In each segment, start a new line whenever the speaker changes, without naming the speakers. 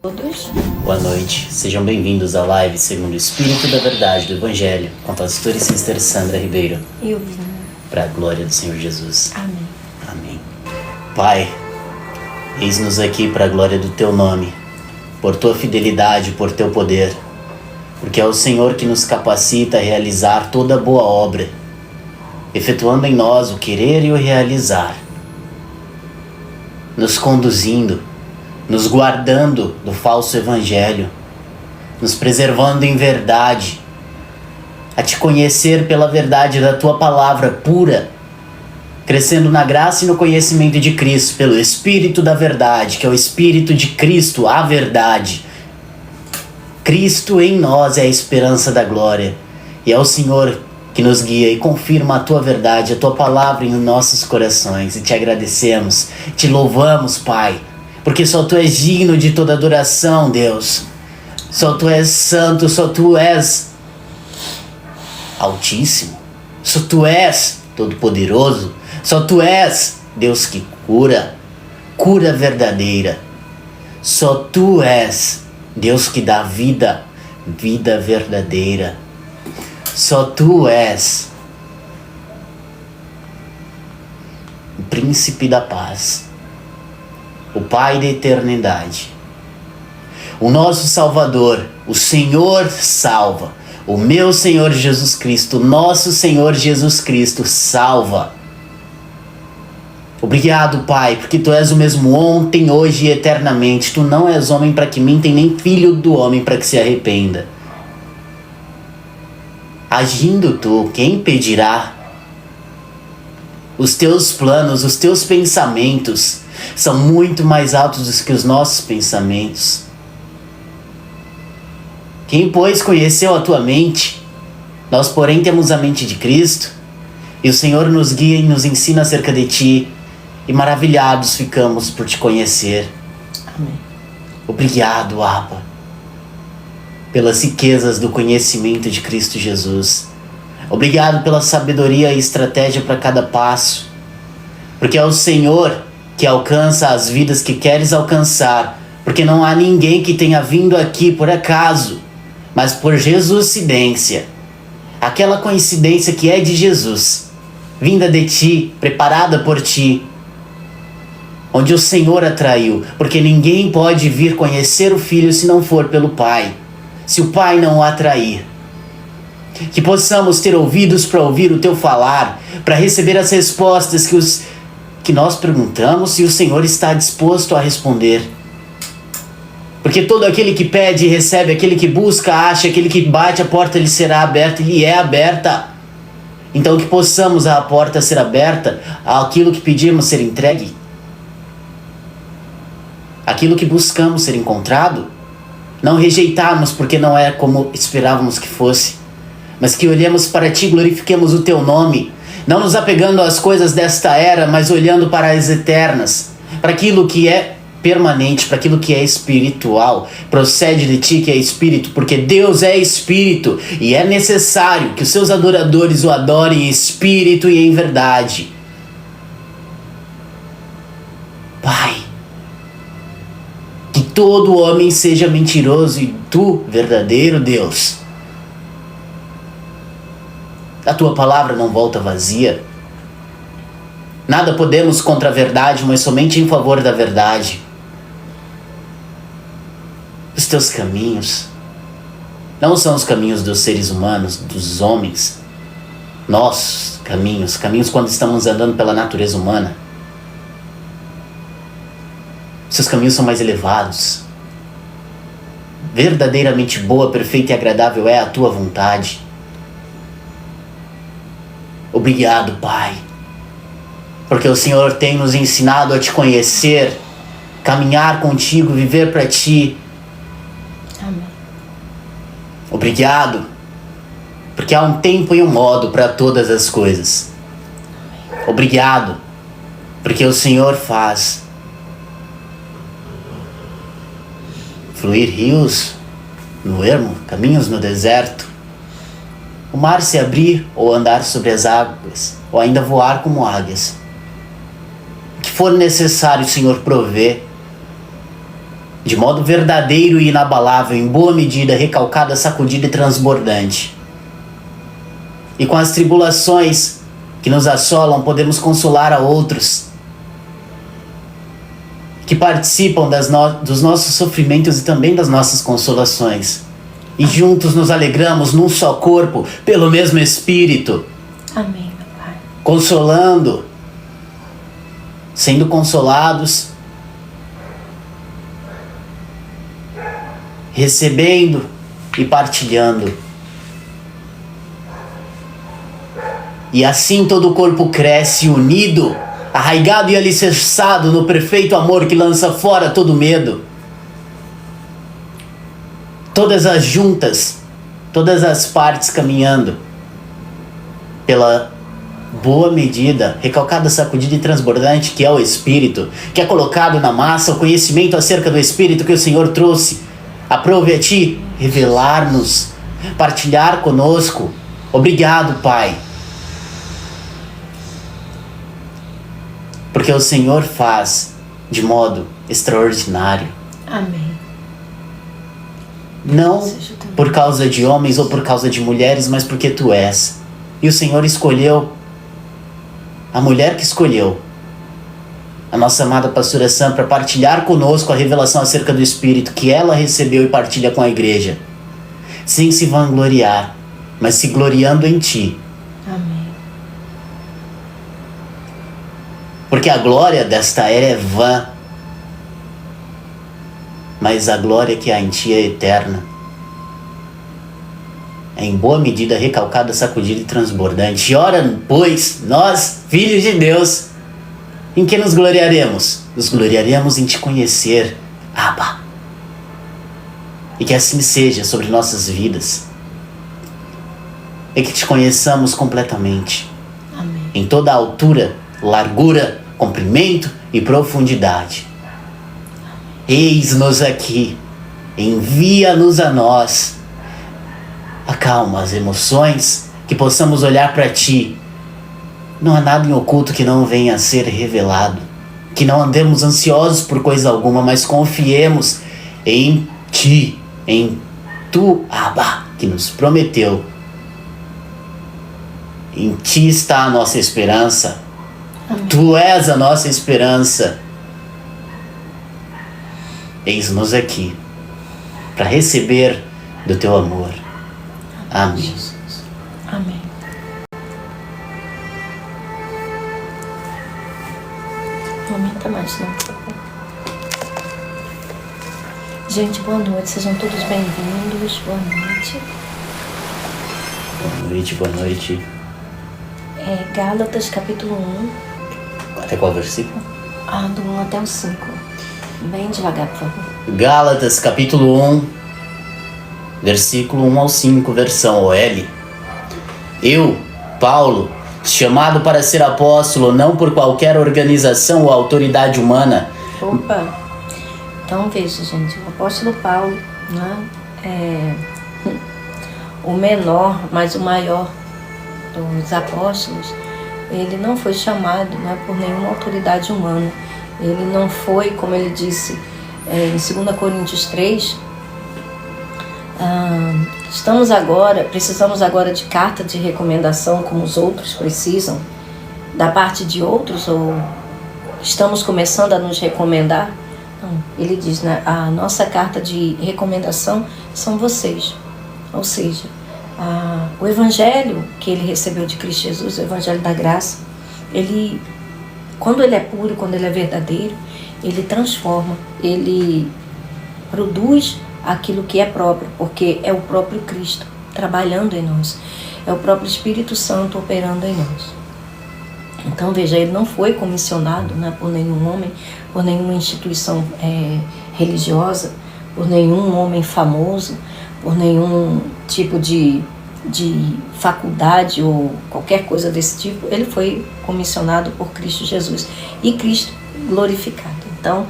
Todos.
Boa noite, sejam bem-vindos à live segundo o Espírito da Verdade do Evangelho com a pastora e sister Sandra Ribeiro.
Eu vim.
Para a glória do Senhor Jesus.
Amém.
Amém. Pai, eis-nos aqui para a glória do Teu nome, por Tua fidelidade, por Teu poder, porque é o Senhor que nos capacita a realizar toda boa obra, efetuando em nós o querer e o realizar, nos conduzindo, nos guardando do falso evangelho, nos preservando em verdade, a Te conhecer pela verdade da Tua palavra pura, crescendo na graça e no conhecimento de Cristo, pelo Espírito da verdade, que é o Espírito de Cristo, a verdade. Cristo em nós é a esperança da glória, e é o Senhor que nos guia e confirma a Tua verdade, a Tua palavra em nossos corações, e Te agradecemos, Te louvamos, Pai, porque só Tu és digno de toda adoração, Deus. Só Tu és santo, só Tu és altíssimo. Só Tu és todo-poderoso. Só Tu és Deus que cura, cura verdadeira. Só Tu és Deus que dá vida, vida verdadeira. Só Tu és o príncipe da paz, o Pai da eternidade, o nosso Salvador, o Senhor salva, o meu Senhor Jesus Cristo, nosso Senhor Jesus Cristo salva. Obrigado, Pai, porque Tu és o mesmo ontem, hoje e eternamente. Tu não és homem para que minta, e nem filho do homem para que se arrependa. Agindo Tu, quem impedirá? Os Teus planos, os Teus pensamentos são muito mais altos do que os nossos pensamentos. Quem, pois, conheceu a Tua mente? Nós, porém, temos a mente de Cristo, e o Senhor nos guia e nos ensina acerca de Ti, e maravilhados ficamos por Te conhecer.
Amém.
Obrigado, Abba, pelas riquezas do conhecimento de Cristo Jesus. Obrigado pela sabedoria e estratégia para cada passo, porque é o Senhor que alcança as vidas que queres alcançar, porque não há ninguém que tenha vindo aqui por acaso, mas por Jesuscidência, aquela coincidência que é de Jesus, vinda de Ti, preparada por Ti, onde o Senhor atraiu, porque ninguém pode vir conhecer o Filho se não for pelo Pai, se o Pai não o atrair. Que possamos ter ouvidos para ouvir o Teu falar, para receber as respostas que nós perguntamos, e o Senhor está disposto a responder. Porque todo aquele que pede recebe, aquele que busca acha, aquele que bate a porta lhe será aberta, e lhe é aberta. Então que possamos a porta ser aberta, aquilo que pedimos ser entregue, aquilo que buscamos ser encontrado, não rejeitarmos porque não é como esperávamos que fosse, mas que olhemos para Ti, glorifiquemos o Teu nome, não nos apegando às coisas desta era, mas olhando para as eternas, para aquilo que é permanente, para aquilo que é espiritual, procede de Ti que é Espírito, porque Deus é Espírito, e é necessário que os Seus adoradores o adorem em Espírito e em verdade. Pai, que todo homem seja mentiroso e Tu, verdadeiro Deus. A Tua palavra não volta vazia. Nada podemos contra a verdade, mas somente em favor da verdade. Os Teus caminhos não são os caminhos dos seres humanos, dos homens. Nossos caminhos quando estamos andando pela natureza humana. Seus caminhos são mais elevados. Verdadeiramente boa, perfeita e agradável é a Tua vontade. Obrigado, Pai, porque o Senhor tem nos ensinado a Te conhecer, caminhar contigo, viver para Ti.
Amém.
Obrigado, porque há um tempo e um modo para todas as coisas. Obrigado, porque o Senhor faz fluir rios no ermo, caminhos no deserto, o mar se abrir ou andar sobre as águas, ou ainda voar como águias. O que for necessário, o Senhor provê. de modo verdadeiro e inabalável, em boa medida, recalcada, sacudida e transbordante. E com as tribulações que nos assolam, podemos consolar a outros que participam dos nossos sofrimentos e também das nossas consolações. E juntos nos alegramos num só corpo, pelo mesmo Espírito.
Amém, meu Pai.
Consolando, sendo consolados, recebendo e partilhando. E assim todo o corpo cresce unido, arraigado e alicerçado no perfeito amor que lança fora todo medo. Todas as juntas, todas as partes caminhando pela boa medida, recalcada, sacudida e transbordante que é o Espírito, que é colocado na massa o conhecimento acerca do Espírito que o Senhor trouxe. Aprove a Ti revelar-nos, partilhar conosco. Obrigado, Pai. Porque o Senhor faz de modo extraordinário.
Amém.
Não por causa de homens ou por causa de mulheres, mas porque Tu és. E o Senhor escolheu a mulher que escolheu, a nossa amada pastora Sam, para partilhar conosco a revelação acerca do Espírito que ela recebeu e partilha com a igreja, sem se vangloriar, mas se gloriando em Ti.
Amém.
Porque a glória desta era é vã, mas a glória que há em Ti é eterna. É em boa medida recalcada, sacudida e transbordante. E ora, pois, nós, filhos de Deus, em que nos gloriaremos? Nos gloriaremos em Te conhecer, Abba. E que assim seja sobre nossas vidas. E que Te conheçamos completamente.
Amém.
Em toda a altura, largura, comprimento e profundidade. Eis-nos aqui, envia-nos a nós. Acalma as emoções, que possamos olhar para Ti. Não há nada em oculto que não venha a ser revelado. Que não andemos ansiosos por coisa alguma, mas confiemos em Ti, em Tu, Abba, que nos prometeu. Em Ti está a nossa esperança.
Amém.
Tu és a nossa esperança. Eis-nos aqui para receber do Teu amor. Amém.
Jesus. Amém. Não aumenta mais, não, por favor. Gente, boa noite. Sejam todos bem-vindos. Boa noite.
Boa noite, boa noite.
Gálatas, capítulo 1.
Até qual versículo?
Do 1 até o 5. Bem devagar, por favor.
Gálatas, capítulo 1, versículo 1 ao 5, versão OL. Eu, Paulo, chamado para ser apóstolo, não por qualquer organização ou autoridade humana.
Opa! Então veja, gente, o apóstolo Paulo, né, é o menor, mas o maior dos apóstolos. Ele não foi chamado, né, por nenhuma autoridade humana. Ele não foi, como ele disse em 2 Coríntios 3, precisamos agora de carta de recomendação como os outros precisam, da parte de outros, ou estamos começando a nos recomendar? Não, ele diz, né, a nossa carta de recomendação são vocês. Ou seja, o evangelho que ele recebeu de Cristo Jesus, o evangelho da graça, ele, quando ele é puro, quando ele é verdadeiro, ele transforma, ele produz aquilo que é próprio, porque é o próprio Cristo trabalhando em nós, é o próprio Espírito Santo operando em nós. Então veja, ele não foi comissionado, né, por nenhum homem, por nenhuma instituição religiosa, por nenhum homem famoso, por nenhum tipo de faculdade ou qualquer coisa desse tipo. Ele foi comissionado por Cristo Jesus e Cristo glorificado. Então,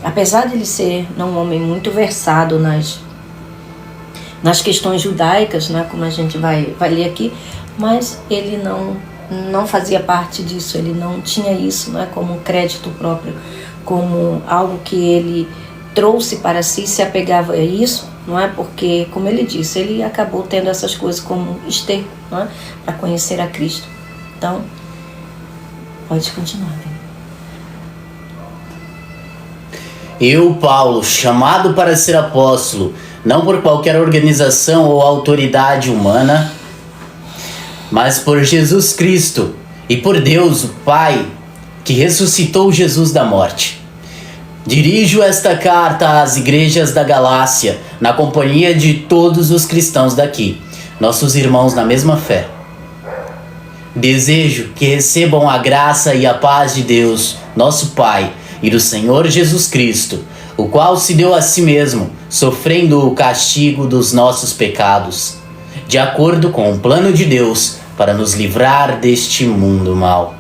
apesar de ele ser um homem muito versado nas questões judaicas, né, como a gente vai ler aqui, mas ele não fazia parte disso, ele não tinha isso, né, como crédito próprio, como algo que ele trouxe para si, se apegava a isso, não é? Porque, como ele disse, ele acabou tendo essas coisas como esterco, não é? Para conhecer a Cristo. Então, pode continuar.
Eu, Paulo, chamado para ser apóstolo, não por qualquer organização ou autoridade humana, mas por Jesus Cristo e por Deus, o Pai, que ressuscitou Jesus da morte. Dirijo esta carta às igrejas da Galácia, na companhia de todos os cristãos daqui, nossos irmãos na mesma fé. Desejo que recebam a graça e a paz de Deus, nosso Pai, e do Senhor Jesus Cristo, o qual se deu a si mesmo, sofrendo o castigo dos nossos pecados, de acordo com o plano de Deus, para nos livrar deste mundo mau.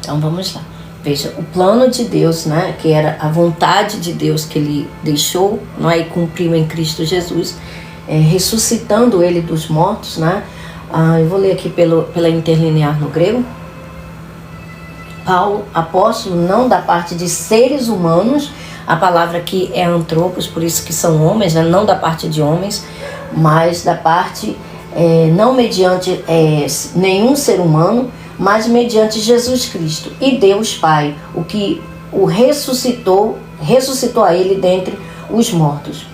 Então vamos lá. Veja, o plano de Deus, né, que era a vontade de Deus que ele deixou, não é, e cumpriu em Cristo Jesus, ressuscitando ele dos mortos, né? Eu vou ler aqui pela interlinear no grego. Paulo, apóstolo, não da parte de seres humanos, a palavra aqui é antropos, por isso que são homens, né? Não da parte de homens, mas da parte, não mediante nenhum ser humano, mas mediante Jesus Cristo e Deus Pai, o que o ressuscitou a ele dentre os mortos.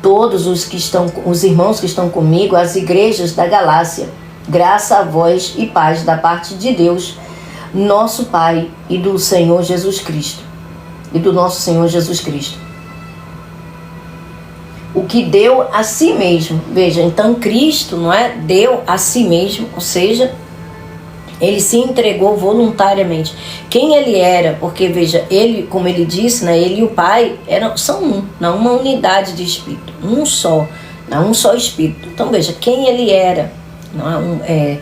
Todos os irmãos que estão comigo, as igrejas da Galácia, graça a vós e paz da parte de Deus, nosso Pai, e do Senhor Jesus Cristo, e do nosso Senhor Jesus Cristo, o que deu a si mesmo. Veja, então Cristo, não é, deu a si mesmo, ou seja, ele se entregou voluntariamente. Quem ele era? Porque veja, ele, como ele disse, né, ele e o Pai são uma unidade de espírito, um só espírito. Então veja, quem ele era, não é,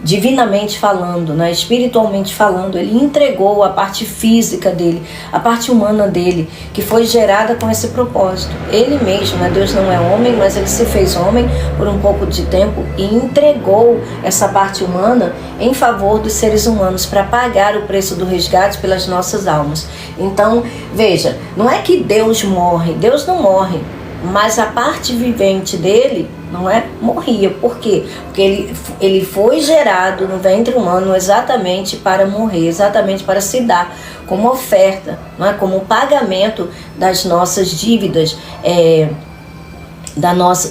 divinamente falando, né, espiritualmente falando, ele entregou a parte física dele, a parte humana dele, que foi gerada com esse propósito. Ele mesmo, né, Deus não é homem, mas ele se fez homem por um pouco de tempo e entregou essa parte humana em favor dos seres humanos para pagar o preço do resgate pelas nossas almas. Então, veja, não é que Deus morre, Deus não morre, mas a parte vivente dele, não é, morria. Por quê? Porque ele foi gerado no ventre humano exatamente para morrer, exatamente para se dar como oferta, não é, como pagamento das nossas dívidas,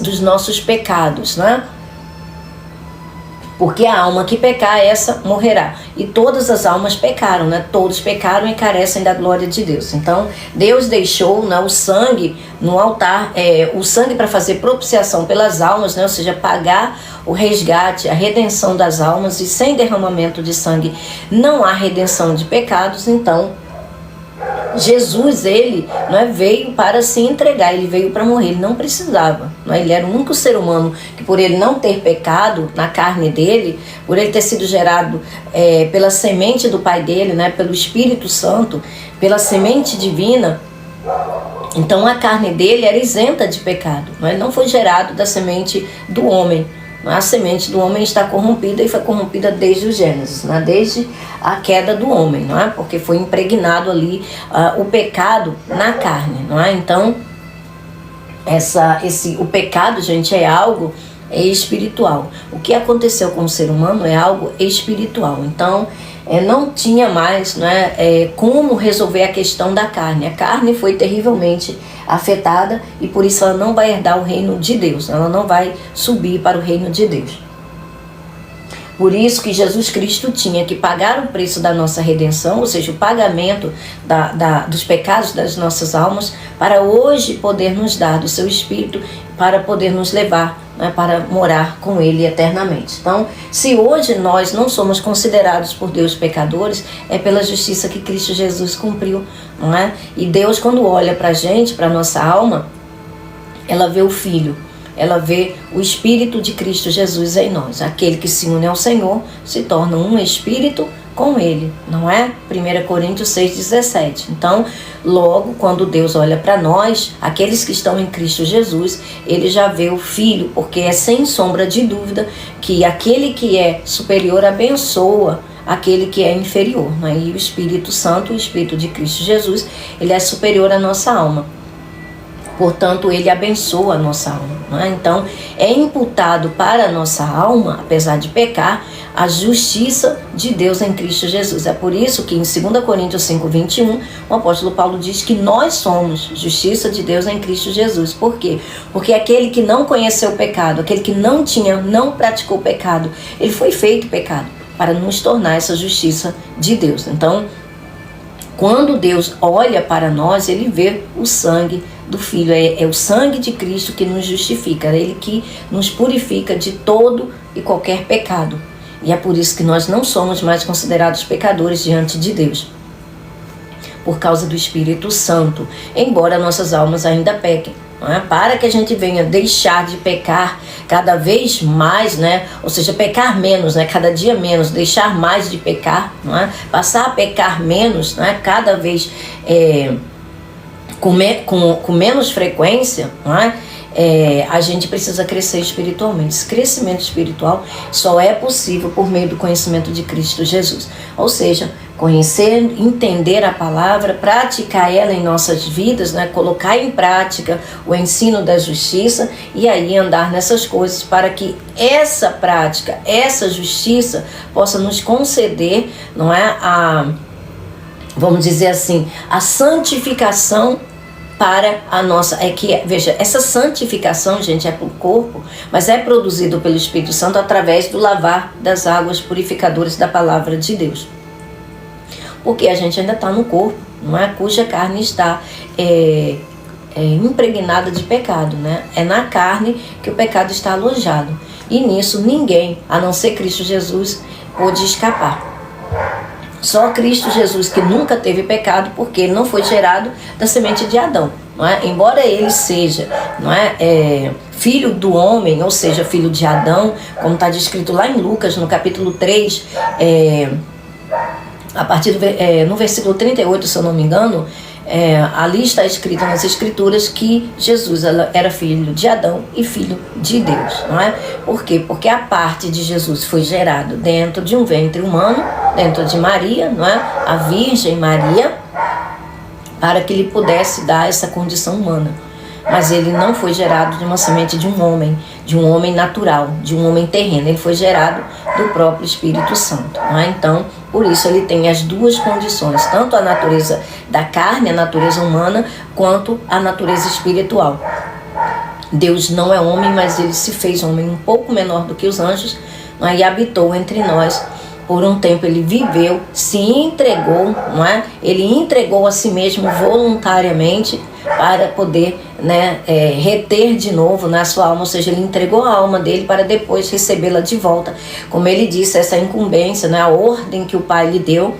dos nossos pecados, né? Porque a alma que pecar, essa morrerá. E todas as almas pecaram, né? Todos pecaram e carecem da glória de Deus. Então, Deus deixou, né, o sangue no altar, o sangue para fazer propiciação pelas almas, né? Ou seja, pagar o resgate, a redenção das almas. E sem derramamento de sangue não há redenção de pecados. Então, Jesus, ele, não é, veio para se entregar, ele veio para morrer, ele não precisava, não é? Ele era o único ser humano que, por ele não ter pecado na carne dele, por ele ter sido gerado pela semente do Pai dele, né, pelo Espírito Santo, pela semente divina, então a carne dele era isenta de pecado, não é? Ele não foi gerado da semente do homem. A semente do homem está corrompida e foi corrompida desde o Gênesis, né? Desde a queda do homem, não é? Porque foi impregnado ali o pecado na carne, não é? Então, o pecado, gente, é algo espiritual. O que aconteceu com o ser humano é algo espiritual. Então, não tinha mais, né, como resolver a questão da carne. A carne foi terrivelmente afetada e por isso ela não vai herdar o reino de Deus, ela não vai subir para o reino de Deus. Por isso que Jesus Cristo tinha que pagar o preço da nossa redenção, ou seja, o pagamento dos pecados das nossas almas, para hoje poder nos dar do seu Espírito, para poder nos levar, né, para morar com Ele eternamente. Então, se hoje nós não somos considerados por Deus pecadores, é pela justiça que Cristo Jesus cumpriu, não é? E Deus, quando olha para a gente, para a nossa alma, ela vê o Filho. Ela vê o Espírito de Cristo Jesus em nós. Aquele que se une ao Senhor se torna um Espírito com Ele, não é? 1 Coríntios 6,17. Então, logo, quando Deus olha para nós, aqueles que estão em Cristo Jesus, Ele já vê o Filho, porque é sem sombra de dúvida que aquele que é superior abençoa aquele que é inferior, né? E o Espírito Santo, o Espírito de Cristo Jesus, ele é superior à nossa alma. Portanto, ele abençoa a nossa alma, né? Então, é imputado para a nossa alma, apesar de pecar, a justiça de Deus em Cristo Jesus. É por isso que em 2 Coríntios 5:21, o apóstolo Paulo diz que nós somos justiça de Deus em Cristo Jesus. Por quê? Porque aquele que não conheceu o pecado, aquele que não praticou o pecado, ele foi feito pecado para nos tornar essa justiça de Deus. Então, quando Deus olha para nós, ele vê o sangue do Filho. É o sangue de Cristo que nos justifica, é ele que nos purifica de todo e qualquer pecado. E é por isso que nós não somos mais considerados pecadores diante de Deus, por causa do Espírito Santo, embora nossas almas ainda pequem. Não é? Para que a gente venha deixar de pecar cada vez mais, né? Ou seja, pecar menos, né? Cada dia menos, deixar mais de pecar, não é? Passar a pecar menos, né? Cada vez com menos frequência, não é? A gente precisa crescer espiritualmente. Esse crescimento espiritual só é possível por meio do conhecimento de Cristo Jesus. Ou seja, conhecer, entender a palavra, praticar ela em nossas vidas, né? Colocar em prática o ensino da justiça e aí andar nessas coisas para que essa prática, essa justiça possa nos conceder, não é, vamos dizer assim, a santificação para a nossa... veja, essa santificação, gente, é para o corpo, mas é produzido pelo Espírito Santo através do lavar das águas purificadoras da palavra de Deus. Porque a gente ainda está no corpo, não é? Cuja carne está impregnada de pecado, né? É na carne que o pecado está alojado. E nisso ninguém, a não ser Cristo Jesus, pôde escapar. Só Cristo Jesus, que nunca teve pecado, porque ele não foi gerado da semente de Adão, não é? Embora ele seja, não é, filho do homem, ou seja, filho de Adão, como está descrito lá em Lucas, no capítulo 3, a partir no versículo 38, se eu não me engano, ali está escrito nas Escrituras que Jesus era filho de Adão e filho de Deus, não é? Por quê? Porque a parte de Jesus foi gerado dentro de um ventre humano, dentro de Maria, não é? A Virgem Maria, para que ele pudesse dar essa condição humana. Mas ele não foi gerado de uma semente de um homem natural, de um homem terreno. Ele foi gerado do próprio Espírito Santo, não é? Então, por isso ele tem as duas condições, tanto a natureza da carne, a natureza humana, quanto a natureza espiritual. Deus não é homem, mas ele se fez homem um pouco menor do que os anjos, não é? E habitou entre nós. Por um tempo ele viveu, se entregou, não é? Ele entregou a si mesmo voluntariamente para poder, né, reter de novo na sua alma, ou seja, ele entregou a alma dele para depois recebê-la de volta. Como ele disse, essa incumbência, né, a ordem que o Pai lhe deu,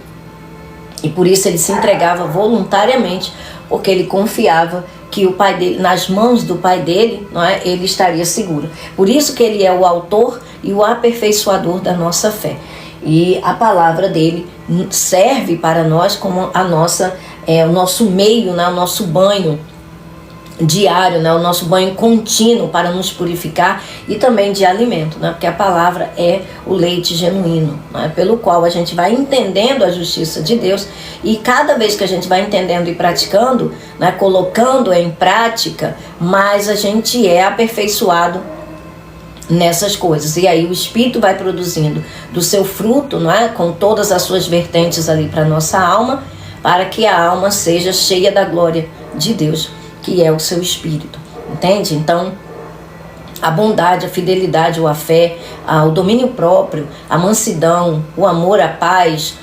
e por isso ele se entregava voluntariamente, porque ele confiava que o pai dele, nas mãos do Pai dele, não é, ele estaria seguro. Por isso que ele é o autor e o aperfeiçoador da nossa fé. E a palavra dele serve para nós como o nosso meio, né, o nosso banho diário, né, o nosso banho contínuo para nos purificar e também de alimento, né, porque a palavra é o leite genuíno, né, pelo qual a gente vai entendendo a justiça de Deus e cada vez que a gente vai entendendo e praticando, né, colocando em prática, mais a gente é aperfeiçoado nessas coisas. E aí o Espírito vai produzindo do seu fruto, não é? Com todas as suas vertentes ali para a nossa alma, para que a alma seja cheia da glória de Deus, que é o seu Espírito. Entende? Então, a bondade, a fidelidade, a fé, o domínio próprio, a mansidão, o amor, a paz,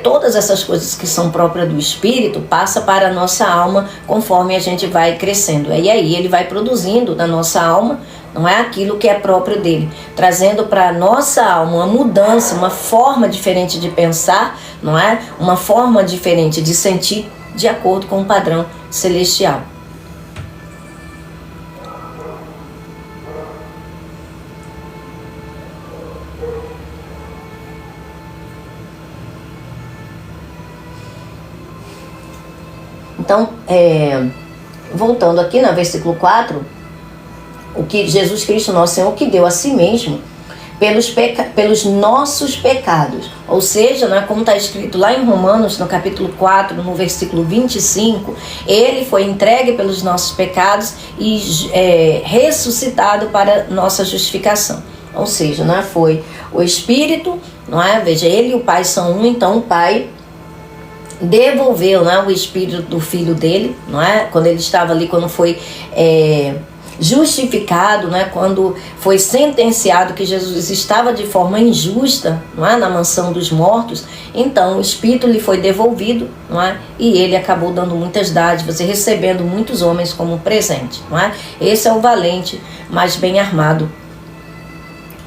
todas essas coisas que são próprias do Espírito, passa para a nossa alma conforme a gente vai crescendo. E aí ele vai produzindo na nossa alma, não é, aquilo que é próprio dele, trazendo para a nossa alma uma mudança, uma forma diferente de pensar, não é? Uma forma diferente de sentir, de acordo com o padrão celestial. Então, voltando aqui no versículo 4, o que Jesus Cristo, nosso Senhor, que deu a si mesmo pelos nossos pecados. Ou seja, né, como está escrito lá em Romanos, no capítulo 4, no versículo 25, ele foi entregue pelos nossos pecados e ressuscitado para nossa justificação. Ou seja, né, foi o Espírito, não é? Veja, ele e o Pai são um, então o Pai devolveu, né, o Espírito do Filho dele, não é? Quando ele estava ali, quando foi justificado, né, quando foi sentenciado que Jesus estava de forma injusta, não é, na mansão dos mortos, então o Espírito lhe foi devolvido, não é, e ele acabou dando muitas dádivas e recebendo muitos homens como presente, não é? Esse é o valente, mas bem armado,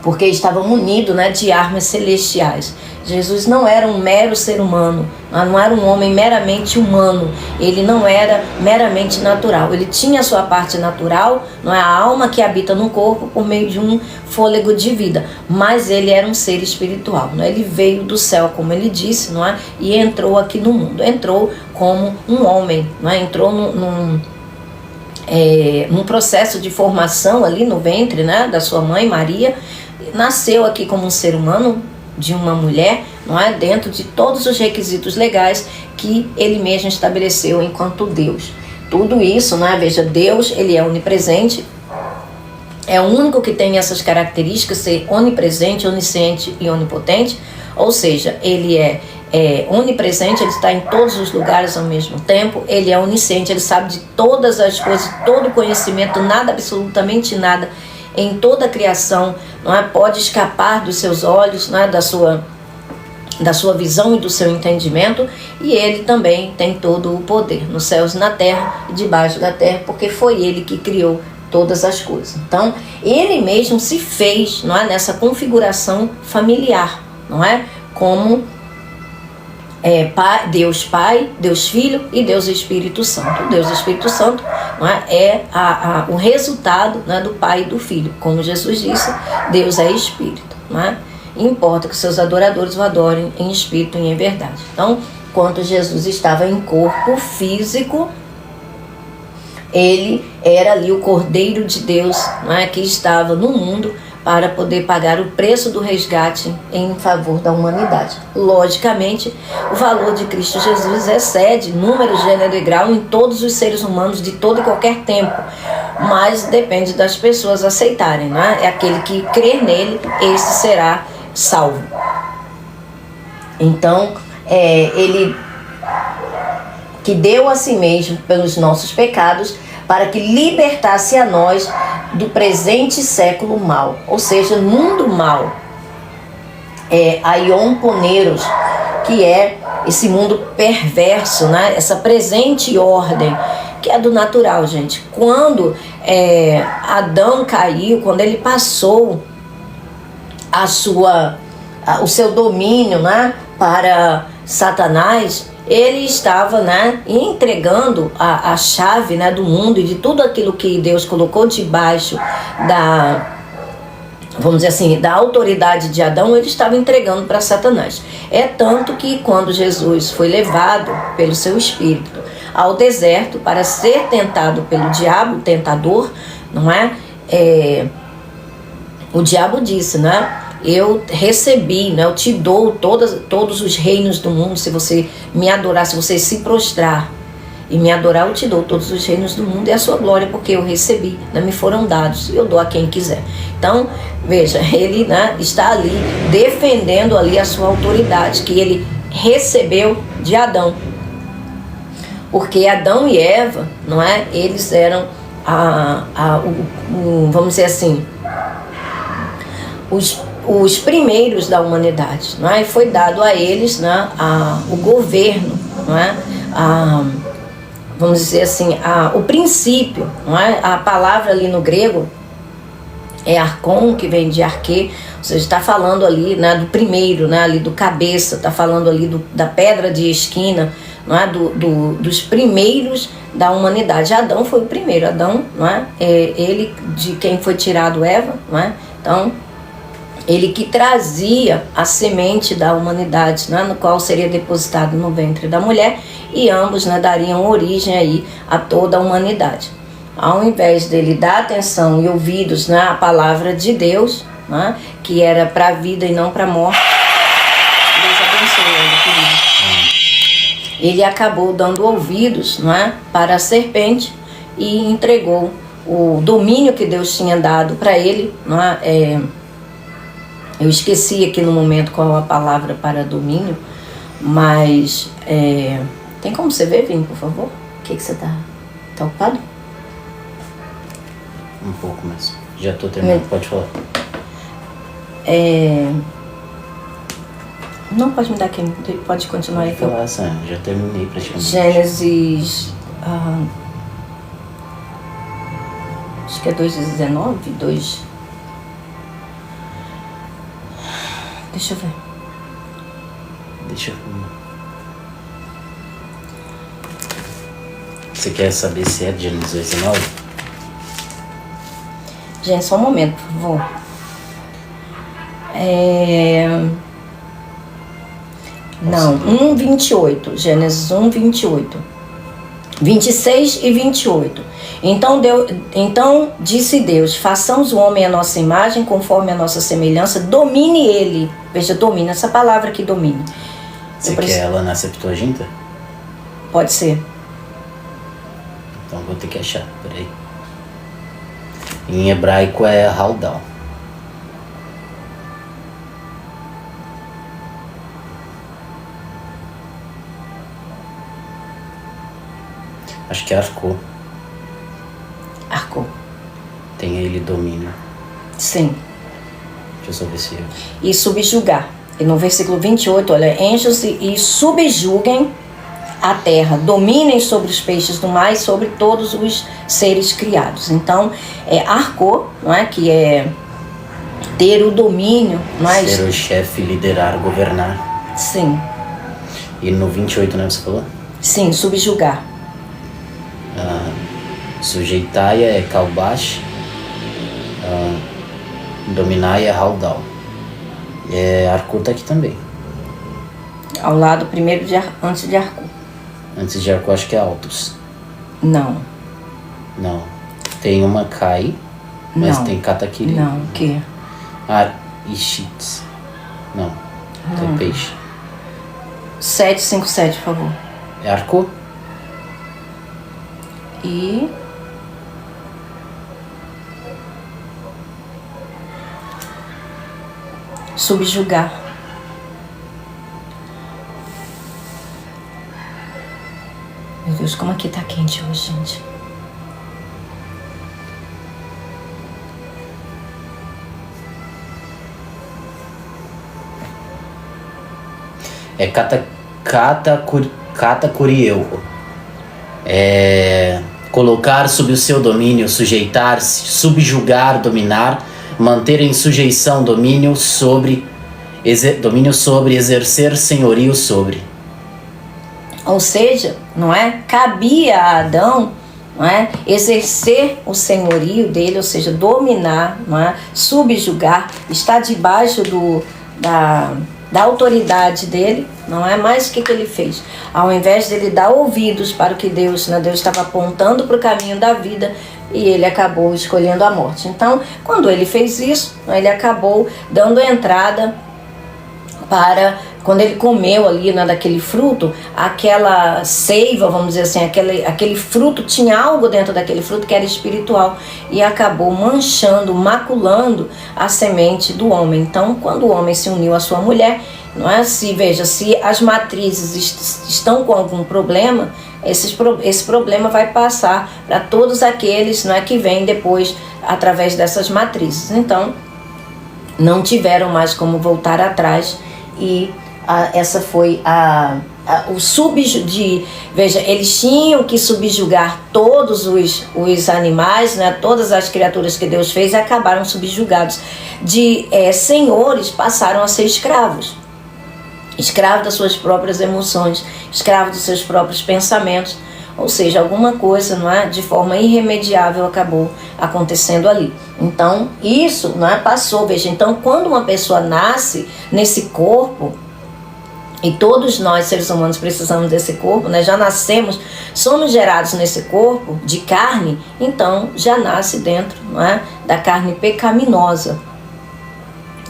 porque estavam munidos, né, de armas celestiais. Jesus não era um mero ser humano, não era um homem meramente humano, ele não era meramente natural, ele tinha a sua parte natural, não é, a alma que habita no corpo por meio de um fôlego de vida, mas ele era um ser espiritual, não é? Ele veio do céu, como ele disse, não é? E entrou aqui no mundo, entrou como um homem, não é? Entrou num processo de formação ali no ventre, né, da sua mãe Maria, nasceu aqui como um ser humano, de uma mulher, não é? Dentro de todos os requisitos legais que ele mesmo estabeleceu enquanto Deus. Tudo isso, né? Veja, Deus, ele é onipresente, é o único que tem essas características, ser onipresente, onisciente e onipotente, ou seja, ele é onipresente, ele está em todos os lugares ao mesmo tempo, ele é onisciente, ele sabe de todas as coisas, todo o conhecimento, nada, absolutamente nada, em toda a criação, não é? Pode escapar dos seus olhos, não é? da sua visão e do seu entendimento, e ele também tem todo o poder nos céus e na terra e debaixo da terra, porque foi ele que criou todas as coisas. Então, ele mesmo se fez, não é? Nessa configuração familiar, não é? Como Deus Pai, Deus Filho e Deus Espírito Santo. Deus Espírito Santo, não é o resultado, né, do Pai e do Filho. Como Jesus disse, Deus é Espírito. Não é? E importa que seus adoradores o adorem em espírito e em verdade. Então, quando Jesus estava em corpo físico, ele era ali o Cordeiro de Deus, não é, que estava no mundo para poder pagar o preço do resgate em favor da humanidade. Logicamente, o valor de Cristo Jesus excede número, gênero e grau em todos os seres humanos de todo e qualquer tempo, mas depende das pessoas aceitarem, né? É aquele que crer nele, esse será salvo. Então, ele que deu a si mesmo pelos nossos pecados, para que libertasse a nós do presente século mal, ou seja, mundo mal, aion poneros, que é esse mundo perverso, né? Essa presente ordem, que é do natural, gente. Quando Adão caiu, quando ele passou o seu domínio, né, para Satanás, ele estava, né, entregando a chave, né, do mundo e de tudo aquilo que Deus colocou debaixo vamos dizer assim, da autoridade de Adão, ele estava entregando para Satanás. É tanto que quando Jesus foi levado pelo seu Espírito ao deserto para ser tentado pelo diabo, o tentador, não é? O diabo disse, né? Eu recebi, né? Eu te dou todos os reinos do mundo, se você me adorar, se você se prostrar e me adorar, eu te dou todos os reinos do mundo e a sua glória, porque eu recebi, né? Me foram dados e eu dou a quem quiser. Então, veja, ele, né, está ali defendendo ali a sua autoridade que ele recebeu de Adão, porque Adão e Eva, não é? Eles eram vamos dizer assim, os primeiros da humanidade, não é? E foi dado a eles, né, o governo, não é? Vamos dizer assim, o princípio, não é? A palavra ali no grego é arcon, que vem de arque, ou seja, está falando ali, né, do primeiro, né, ali do cabeça, está falando ali da pedra de esquina, não é? Dos primeiros da humanidade. Adão foi o primeiro, Adão, não é? Ele de quem foi tirado Eva, não é? Então, ele que trazia a semente da humanidade, né, no qual seria depositado no ventre da mulher, e ambos, né, dariam origem aí a toda a humanidade. Ao invés dele dar atenção e ouvidos, né, à palavra de Deus, né, que era para a vida e não para a morte. Deus abençoe ele, querido. Ele acabou dando ouvidos, não é, para a serpente e entregou o domínio que Deus tinha dado para ele. Não é? Eu esqueci aqui no momento qual a palavra para domínio, mas tem como você ver, Vini, por favor? O que você tá ocupado?
Um pouco mais. Já tô terminando, pode falar.
Não, pode me dar aqui, pode continuar aí.
Pode falar, Sam, já terminei praticamente.
Gênesis, acho que é 2:19, 2... Deixa eu ver.
Deixa eu ver. Você quer saber se é de Gênesis 2:19?
Gente, só um momento, por favor. Não, 1:28. Gênesis 1:28. 26 e 28. Então disse Deus: façamos o homem à nossa imagem, conforme a nossa semelhança, domine ele. Veja, domina, essa palavra aqui, domine.
Você quer ela na Septuaginta?
Pode ser.
Então vou ter que achar, peraí. Em hebraico é Haldal. Acho que é Arcô.
Arcô.
Tem ele domínio.
Sim.
Deixa eu só ver se eu...
E subjugar. E no versículo 28, olha, encham-se e subjuguem a terra, dominem sobre os peixes do mar e sobre todos os seres criados. Então, Arcô, não é? Que é ter o domínio, não é?
Ser o chefe, liderar, governar.
Sim.
E no 28, né, você falou?
Sim, subjugar.
Sujeitai é Kalbash, dominai é Haldal. Arcô tá aqui também.
Ao lado primeiro antes de Arcô.
Antes de Arcô acho que é Altos.
Não.
Não. Tem uma Kai, mas
não.
tem Katakiri.
Não, o quê?
Ishits. Não. Tem peixe.
757, por favor.
É Arcô?
E... subjugar. Meu Deus, como aqui tá quente hoje, gente.
É Katakurieu. Colocar sob o seu domínio, sujeitar-se, subjugar, dominar, manter em sujeição, domínio sobre, exercer senhorio sobre.
Ou seja, não é? Cabia a Adão, não é? Exercer o senhorio dele, ou seja, dominar, não é? Subjugar, estar debaixo da autoridade dele, não é? Mas o que ele fez? Ao invés dele dar ouvidos para o que Deus estava apontando para o caminho da vida, e ele acabou escolhendo a morte. Então, quando ele fez isso, ele acabou dando entrada para, quando ele comeu ali daquele fruto, aquela seiva, vamos dizer assim, aquele fruto, tinha algo dentro daquele fruto que era espiritual, e acabou manchando, maculando a semente do homem. Então, quando o homem se uniu à sua mulher, não é? Se as matrizes estão com algum problema, esse problema vai passar para todos aqueles, não é, que vêm depois através dessas matrizes. Então, não tiveram mais como voltar atrás, e essa foi veja, eles tinham que subjugar todos os animais, né, todas as criaturas que Deus fez, e acabaram subjugados. Senhores passaram a ser escravos. Escravo das suas próprias emoções, escravo dos seus próprios pensamentos, ou seja, alguma coisa, não é, de forma irremediável acabou acontecendo ali. Então, isso, não é, passou, veja, então quando uma pessoa nasce nesse corpo, e todos nós, seres humanos, precisamos desse corpo, né, já nascemos, somos gerados nesse corpo de carne, então já nasce dentro, não é, da carne pecaminosa.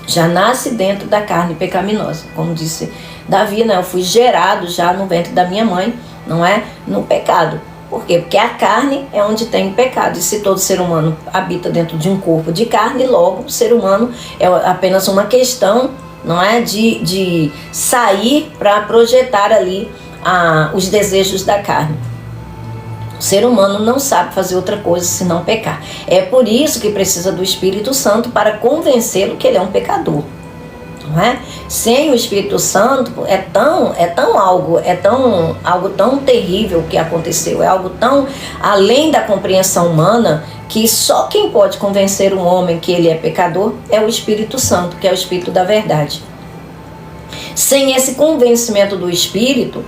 Já nasce dentro da carne pecaminosa. Como disse Davi, né? Eu fui gerado já no ventre da minha mãe, não é? No pecado. Por quê? Porque a carne é onde tem o pecado. E se todo ser humano habita dentro de um corpo de carne, logo o ser humano é apenas uma questão, não é? De sair para projetar ali os desejos da carne. O ser humano não sabe fazer outra coisa senão pecar. É por isso que precisa do Espírito Santo para convencê-lo que ele é um pecador. Não é? Sem o Espírito Santo algo tão terrível que aconteceu, é algo tão além da compreensão humana, que só quem pode convencer um homem que ele é pecador é o Espírito Santo, que é o Espírito da verdade. Sem esse convencimento do Espírito,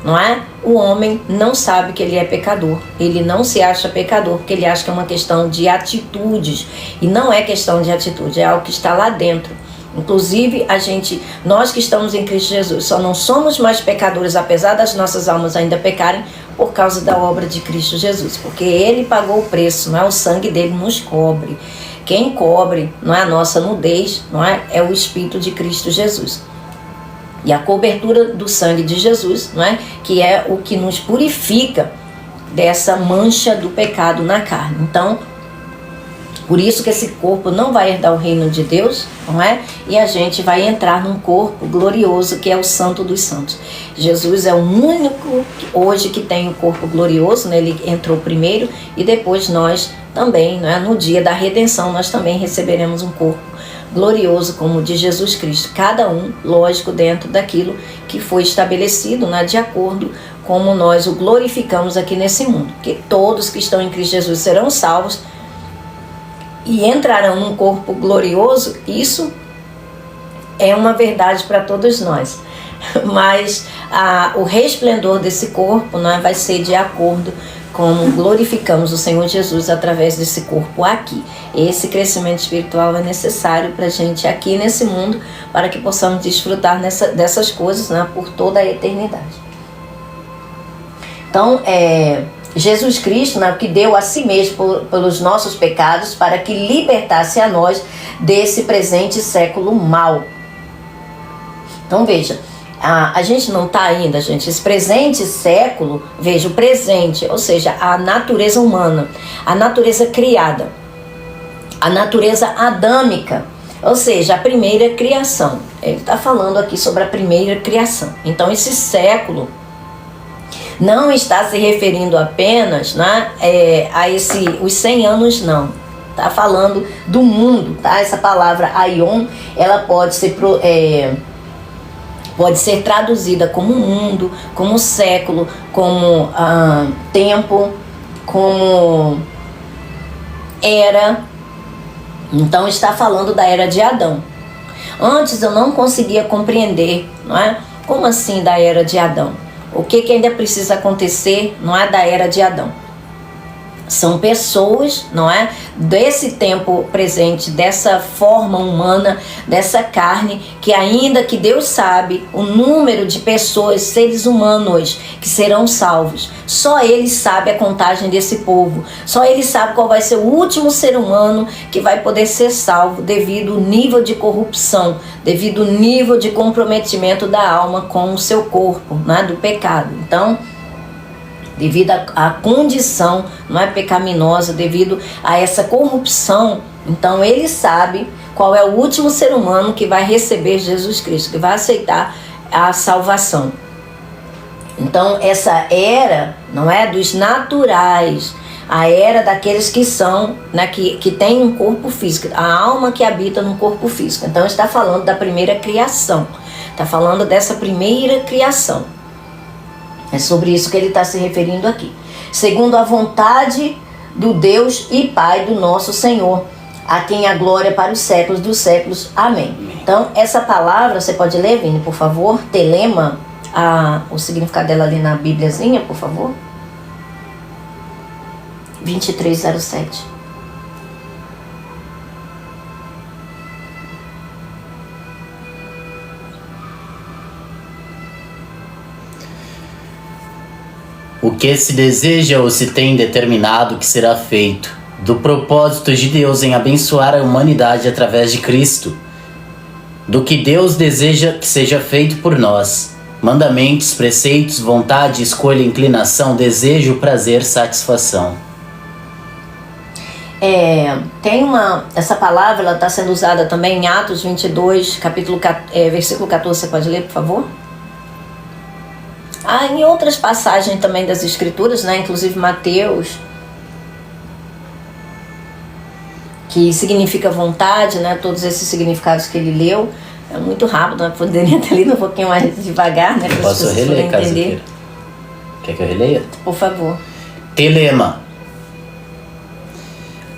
não é? O homem não sabe que ele é pecador. Ele não se acha pecador, porque ele acha que é uma questão de atitudes. E não é questão de atitude, é algo que está lá dentro. Inclusive, nós que estamos em Cristo Jesus, só não somos mais pecadores, apesar das nossas almas ainda pecarem, por causa da obra de Cristo Jesus. Porque Ele pagou o preço, não é? O sangue dele nos cobre. Quem cobre, não é a nossa nudez, não é? É o Espírito de Cristo Jesus. E a cobertura do sangue de Jesus, não é? Que é o que nos purifica dessa mancha do pecado na carne. Então, por isso que esse corpo não vai herdar o reino de Deus, não é? E a gente vai entrar num corpo glorioso, que é o Santo dos Santos. Jesus é o único hoje que tem o corpo glorioso, né? Ele entrou primeiro e depois nós também, né? No dia da redenção, nós também receberemos um corpo glorioso como o de Jesus Cristo. Cada um, lógico, dentro daquilo que foi estabelecido, né? De acordo como nós o glorificamos aqui nesse mundo. Que todos que estão em Cristo Jesus serão salvos e entrarão num corpo glorioso. Isso é uma verdade para todos nós. Mas o resplendor desse corpo, né, vai ser de acordo como glorificamos o Senhor Jesus através desse corpo aqui. Esse crescimento espiritual é necessário para a gente aqui nesse mundo, para que possamos desfrutar dessas coisas, né, por toda a eternidade. Então, Jesus Cristo, né, que deu a si mesmo pelos nossos pecados, para que libertasse a nós desse presente século mau. Então veja, a gente não está ainda, gente, esse presente século, veja, o presente, ou seja, a natureza humana, a natureza criada, a natureza adâmica, ou seja, a primeira criação. Ele está falando aqui sobre a primeira criação. Então esse século não está se referindo apenas, né, os 100 anos, não. Está falando do mundo, tá? Essa palavra aion, ela pode ser traduzida como mundo, como século, como tempo, como era. Então está falando da era de Adão. Antes eu não conseguia compreender, não é? Como assim da era de Adão? O que ainda precisa acontecer, não é, da era de Adão? São pessoas, não é, desse tempo presente, dessa forma humana, dessa carne, que ainda que Deus sabe o número de pessoas, seres humanos, que serão salvos. Só Ele sabe a contagem desse povo. Só Ele sabe qual vai ser o último ser humano que vai poder ser salvo devido ao nível de corrupção, devido ao nível de comprometimento da alma com o seu corpo, né, do pecado. Então, devido à condição, não é, pecaminosa, devido a essa corrupção, então Ele sabe qual é o último ser humano que vai receber Jesus Cristo, que vai aceitar a salvação. Então essa era, não é, dos naturais, a era daqueles que são, né, que tem um corpo físico, a alma que habita no corpo físico. Então está falando da primeira criação, está falando dessa primeira criação. É sobre isso que ele está se referindo aqui. Segundo a vontade do Deus e Pai do nosso Senhor, a quem a glória para os séculos dos séculos. Amém. Então, essa palavra, você pode ler, Vini, por favor? Telema, o significado dela ali na Bíbliazinha, por favor? 2307.
O que se deseja ou se tem determinado que será feito, do propósito de Deus em abençoar a humanidade através de Cristo, do que Deus deseja que seja feito por nós. Mandamentos, preceitos, vontade, escolha, inclinação, desejo, prazer, satisfação.
Essa palavra ela está sendo usada também em Atos 22, versículo 14. Você pode ler, por favor? Em outras passagens também das Escrituras, né? Inclusive Mateus, que significa vontade, né? Todos esses significados que ele leu. É muito rápido, né? Poderia estar lendo um pouquinho mais devagar, né?
Posso reler, caso queira? Quer que eu releia?
Por favor.
Telema.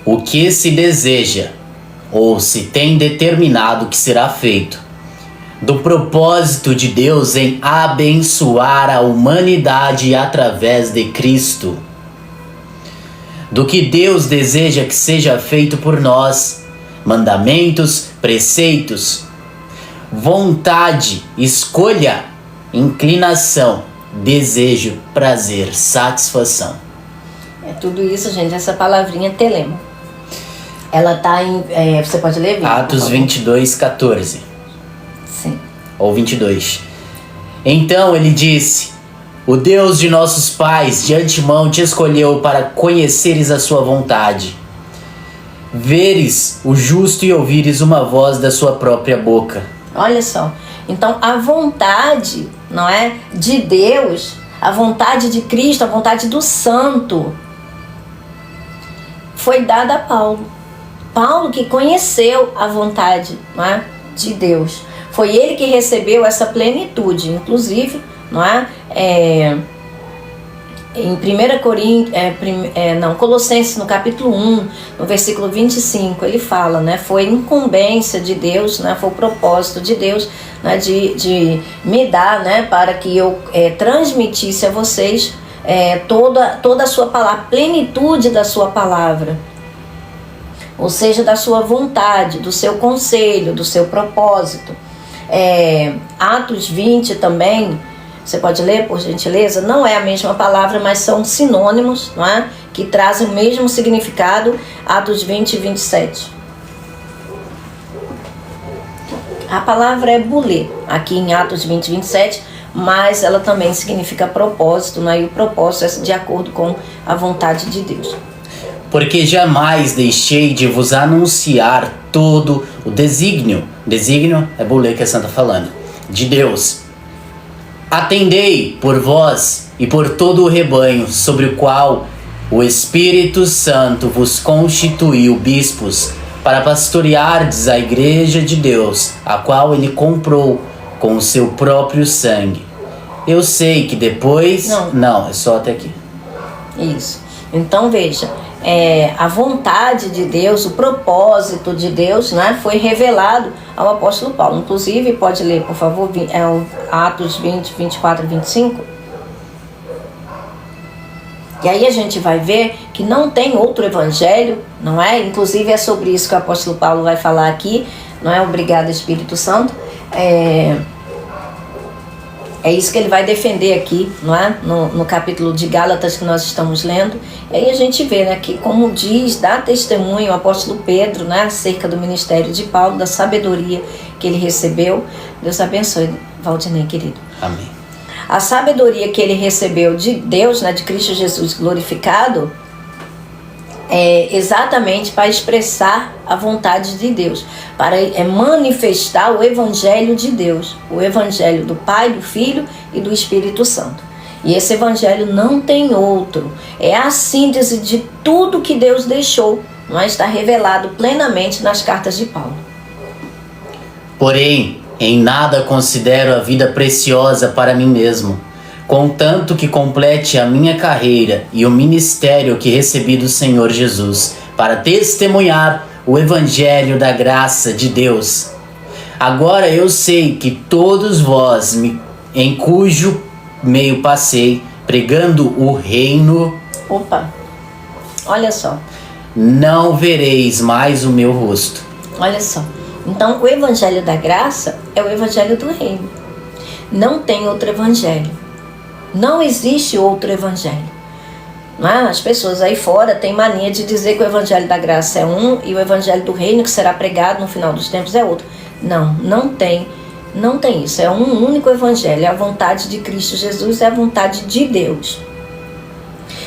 O que se deseja, ou se tem determinado que será feito, do propósito de Deus em abençoar a humanidade através de Cristo. Do que Deus deseja que seja feito por nós, mandamentos, preceitos, vontade, escolha, inclinação, desejo, prazer, satisfação.
É tudo isso, gente, essa palavrinha telema. Ela está em... você pode ler, Vitor?
Atos 22, 14.
Sim.
Ou 22. Então ele disse: o Deus de nossos pais de antemão te escolheu para conheceres a sua vontade, veres o justo e ouvires uma voz da sua própria boca.
Olha só, então a vontade, não é, de Deus, a vontade de Cristo, a vontade do Santo, foi dada a Paulo. Paulo que conheceu a vontade, não é, de Deus. Foi ele que recebeu essa plenitude, inclusive, não é? Em 1 Coríntios, Colossenses, no capítulo 1, no versículo 25, ele fala, né? Foi incumbência de Deus, né? Foi o propósito de Deus, né? de me dar, né? Para que eu transmitisse a vocês toda a sua palavra, a plenitude da sua palavra. Ou seja, da sua vontade, do seu conselho, do seu propósito. Atos 20 também, você pode ler, por gentileza? Não é a mesma palavra, mas são sinônimos, não é? Que trazem o mesmo significado. Atos 20 e 27. A palavra é bulê, aqui em Atos 20 e 27, mas ela também significa propósito, não é? E o propósito é de acordo com a vontade de Deus.
Porque jamais deixei de vos anunciar todo o desígnio é bulê que a Santa falando, de Deus. Atendei por vós e por todo o rebanho sobre o qual o Espírito Santo vos constituiu bispos, para pastoreardes a igreja de Deus, a qual ele comprou com o seu próprio sangue. Eu sei que depois... Não, é só até aqui.
Isso. Então veja, a vontade de Deus, o propósito de Deus, né, foi revelado ao apóstolo Paulo. Inclusive, pode ler, por favor, Atos 20, 24 e 25. E aí a gente vai ver que não tem outro evangelho, não é? Inclusive é sobre isso que o apóstolo Paulo vai falar aqui, não é? Obrigado, Espírito Santo. É isso que ele vai defender aqui, não é? No capítulo de Gálatas que nós estamos lendo. E aí a gente vê, né, que como diz, dá testemunho o apóstolo Pedro, né, acerca do ministério de Paulo, da sabedoria que ele recebeu. Deus abençoe, Valdinei, querido.
Amém.
A sabedoria que ele recebeu de Deus, né, de Cristo Jesus glorificado, é exatamente para expressar a vontade de Deus, para manifestar o Evangelho de Deus, o Evangelho do Pai, do Filho e do Espírito Santo. E esse Evangelho não tem outro, é a síntese de tudo que Deus deixou, mas está revelado plenamente nas cartas de Paulo.
Porém, em nada considero a vida preciosa para mim mesmo, contanto que complete a minha carreira e o ministério que recebi do Senhor Jesus, para testemunhar o Evangelho da graça de Deus. Agora eu sei que todos vós, em cujo meio passei, pregando o reino...
Olha só.
Não vereis mais o meu rosto.
Olha só. Então, o Evangelho da graça é o Evangelho do reino. Não tem outro Evangelho. Não existe outro Evangelho. As pessoas aí fora têm mania de dizer que o Evangelho da graça é um e o Evangelho do reino que será pregado no final dos tempos é outro. Não tem isso. É um único evangelho. É a vontade de Cristo Jesus, é a vontade de Deus.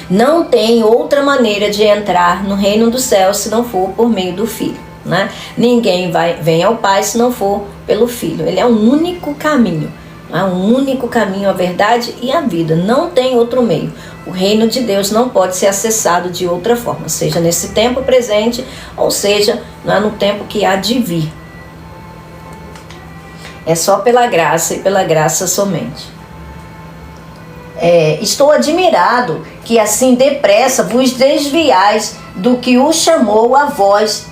Não tem outra maneira de entrar no reino do céu se não for por meio do Filho, né? Ninguém vem ao Pai se não for pelo Filho. Ele é um único caminho, né? Um único caminho, a verdade e a vida. Não tem outro meio. O reino de Deus não pode ser acessado de outra forma, seja nesse tempo presente, ou seja, no tempo que há de vir. É só pela graça e pela graça somente. Estou admirado que assim depressa vos desviais do que o chamou a vós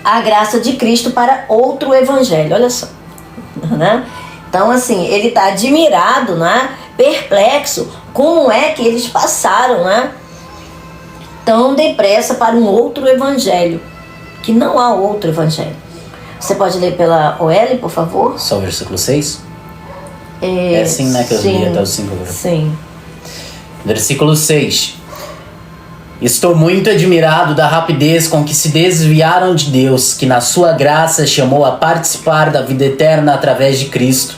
a graça de Cristo para outro evangelho. Olha só, né? Então assim, ele está admirado, né? Perplexo, como é que eles passaram, né? Tão depressa para um outro evangelho, que não há outro evangelho. Você pode ler pela OL, por favor?
Só o versículo 6? É assim, né, que eu li até o 5 agora.
Sim.
Versículo 6. Estou muito admirado da rapidez com que se desviaram de Deus, que na sua graça chamou a participar da vida eterna através de Cristo.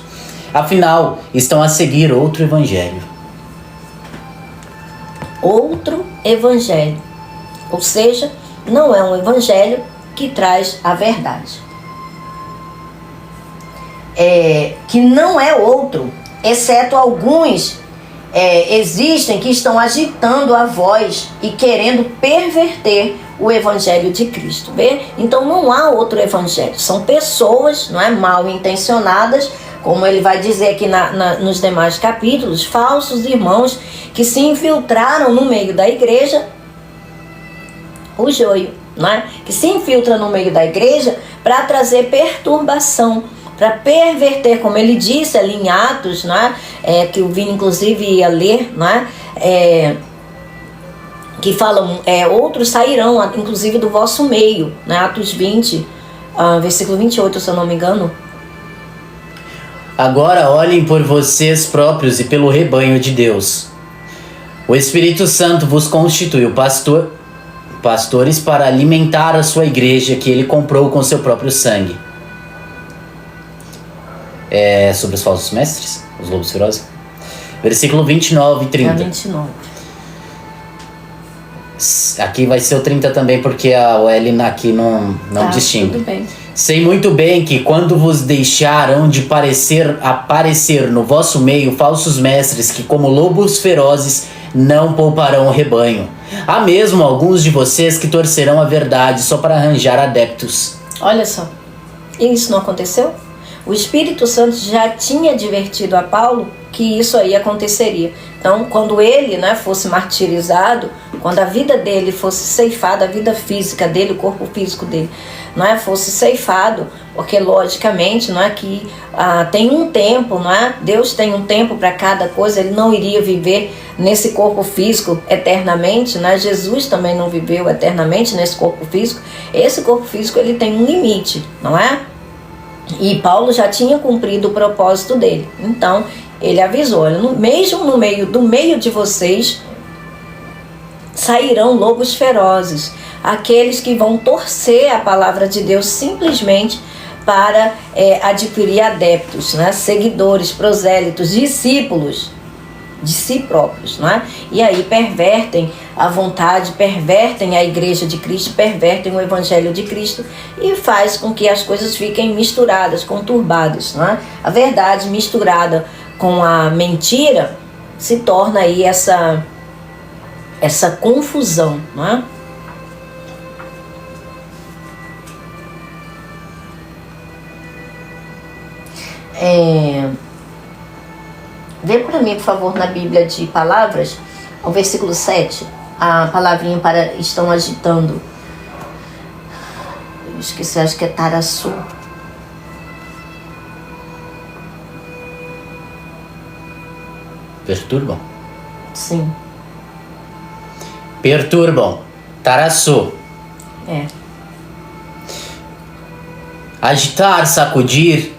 Afinal, estão a seguir outro evangelho. Outro evangelho.
Ou seja, não é um evangelho que traz a verdade. Que não é outro, exceto alguns existem que estão agitando a voz e querendo perverter o evangelho de Cristo. Vê? Então não há outro evangelho, são pessoas, não é, mal intencionadas, como ele vai dizer aqui nos demais capítulos, falsos irmãos que se infiltraram no meio da igreja, o joio, não é? Que se infiltra no meio da igreja para trazer perturbação, para perverter, como ele disse ali em Atos, né, que o Vini inclusive ia ler, né, que falam, outros sairão, inclusive do vosso meio, né, Atos 20, versículo 28, se eu não me engano.
Agora olhem por vocês próprios e pelo rebanho de Deus. O Espírito Santo vos constituiu pastores para alimentar a sua igreja que ele comprou com seu próprio sangue. Sobre os falsos mestres, os lobos ferozes. Versículo 29 e 30.
29.
Aqui vai ser o 30 também, porque a OL aqui não distingue.
Tudo bem.
Sei muito bem que quando vos deixaram de aparecer no vosso meio falsos mestres que como lobos ferozes não pouparão o rebanho. Há mesmo alguns de vocês que torcerão a verdade só para arranjar adeptos.
Olha só, e isso não aconteceu? O Espírito Santo já tinha advertido a Paulo que isso aí aconteceria. Então, quando ele, né, fosse martirizado, quando a vida dele fosse ceifada, a vida física dele, o corpo físico dele, não é, fosse ceifado, porque logicamente, não é, que tem um tempo, não é? Deus tem um tempo para cada coisa. Ele não iria viver nesse corpo físico eternamente, né? Jesus também não viveu eternamente nesse corpo físico. Esse corpo físico ele tem um limite, não é? E Paulo já tinha cumprido o propósito dele. Então, ele avisou, olha, mesmo no meio de vocês sairão lobos ferozes, aqueles que vão torcer a palavra de Deus simplesmente para adquirir adeptos, né? Seguidores, prosélitos, discípulos de si próprios, não é? E aí pervertem a vontade, pervertem a igreja de Cristo, pervertem o evangelho de Cristo e faz com que as coisas fiquem misturadas, conturbadas, não é? A verdade misturada com a mentira se torna aí essa confusão, não é? Vê para mim, por favor, na Bíblia de Palavras, o versículo 7, a palavrinha para estão agitando. Eu esqueci, acho que é taraçu.
Perturbam?
Sim.
Perturbam. Taraçu. Agitar, sacudir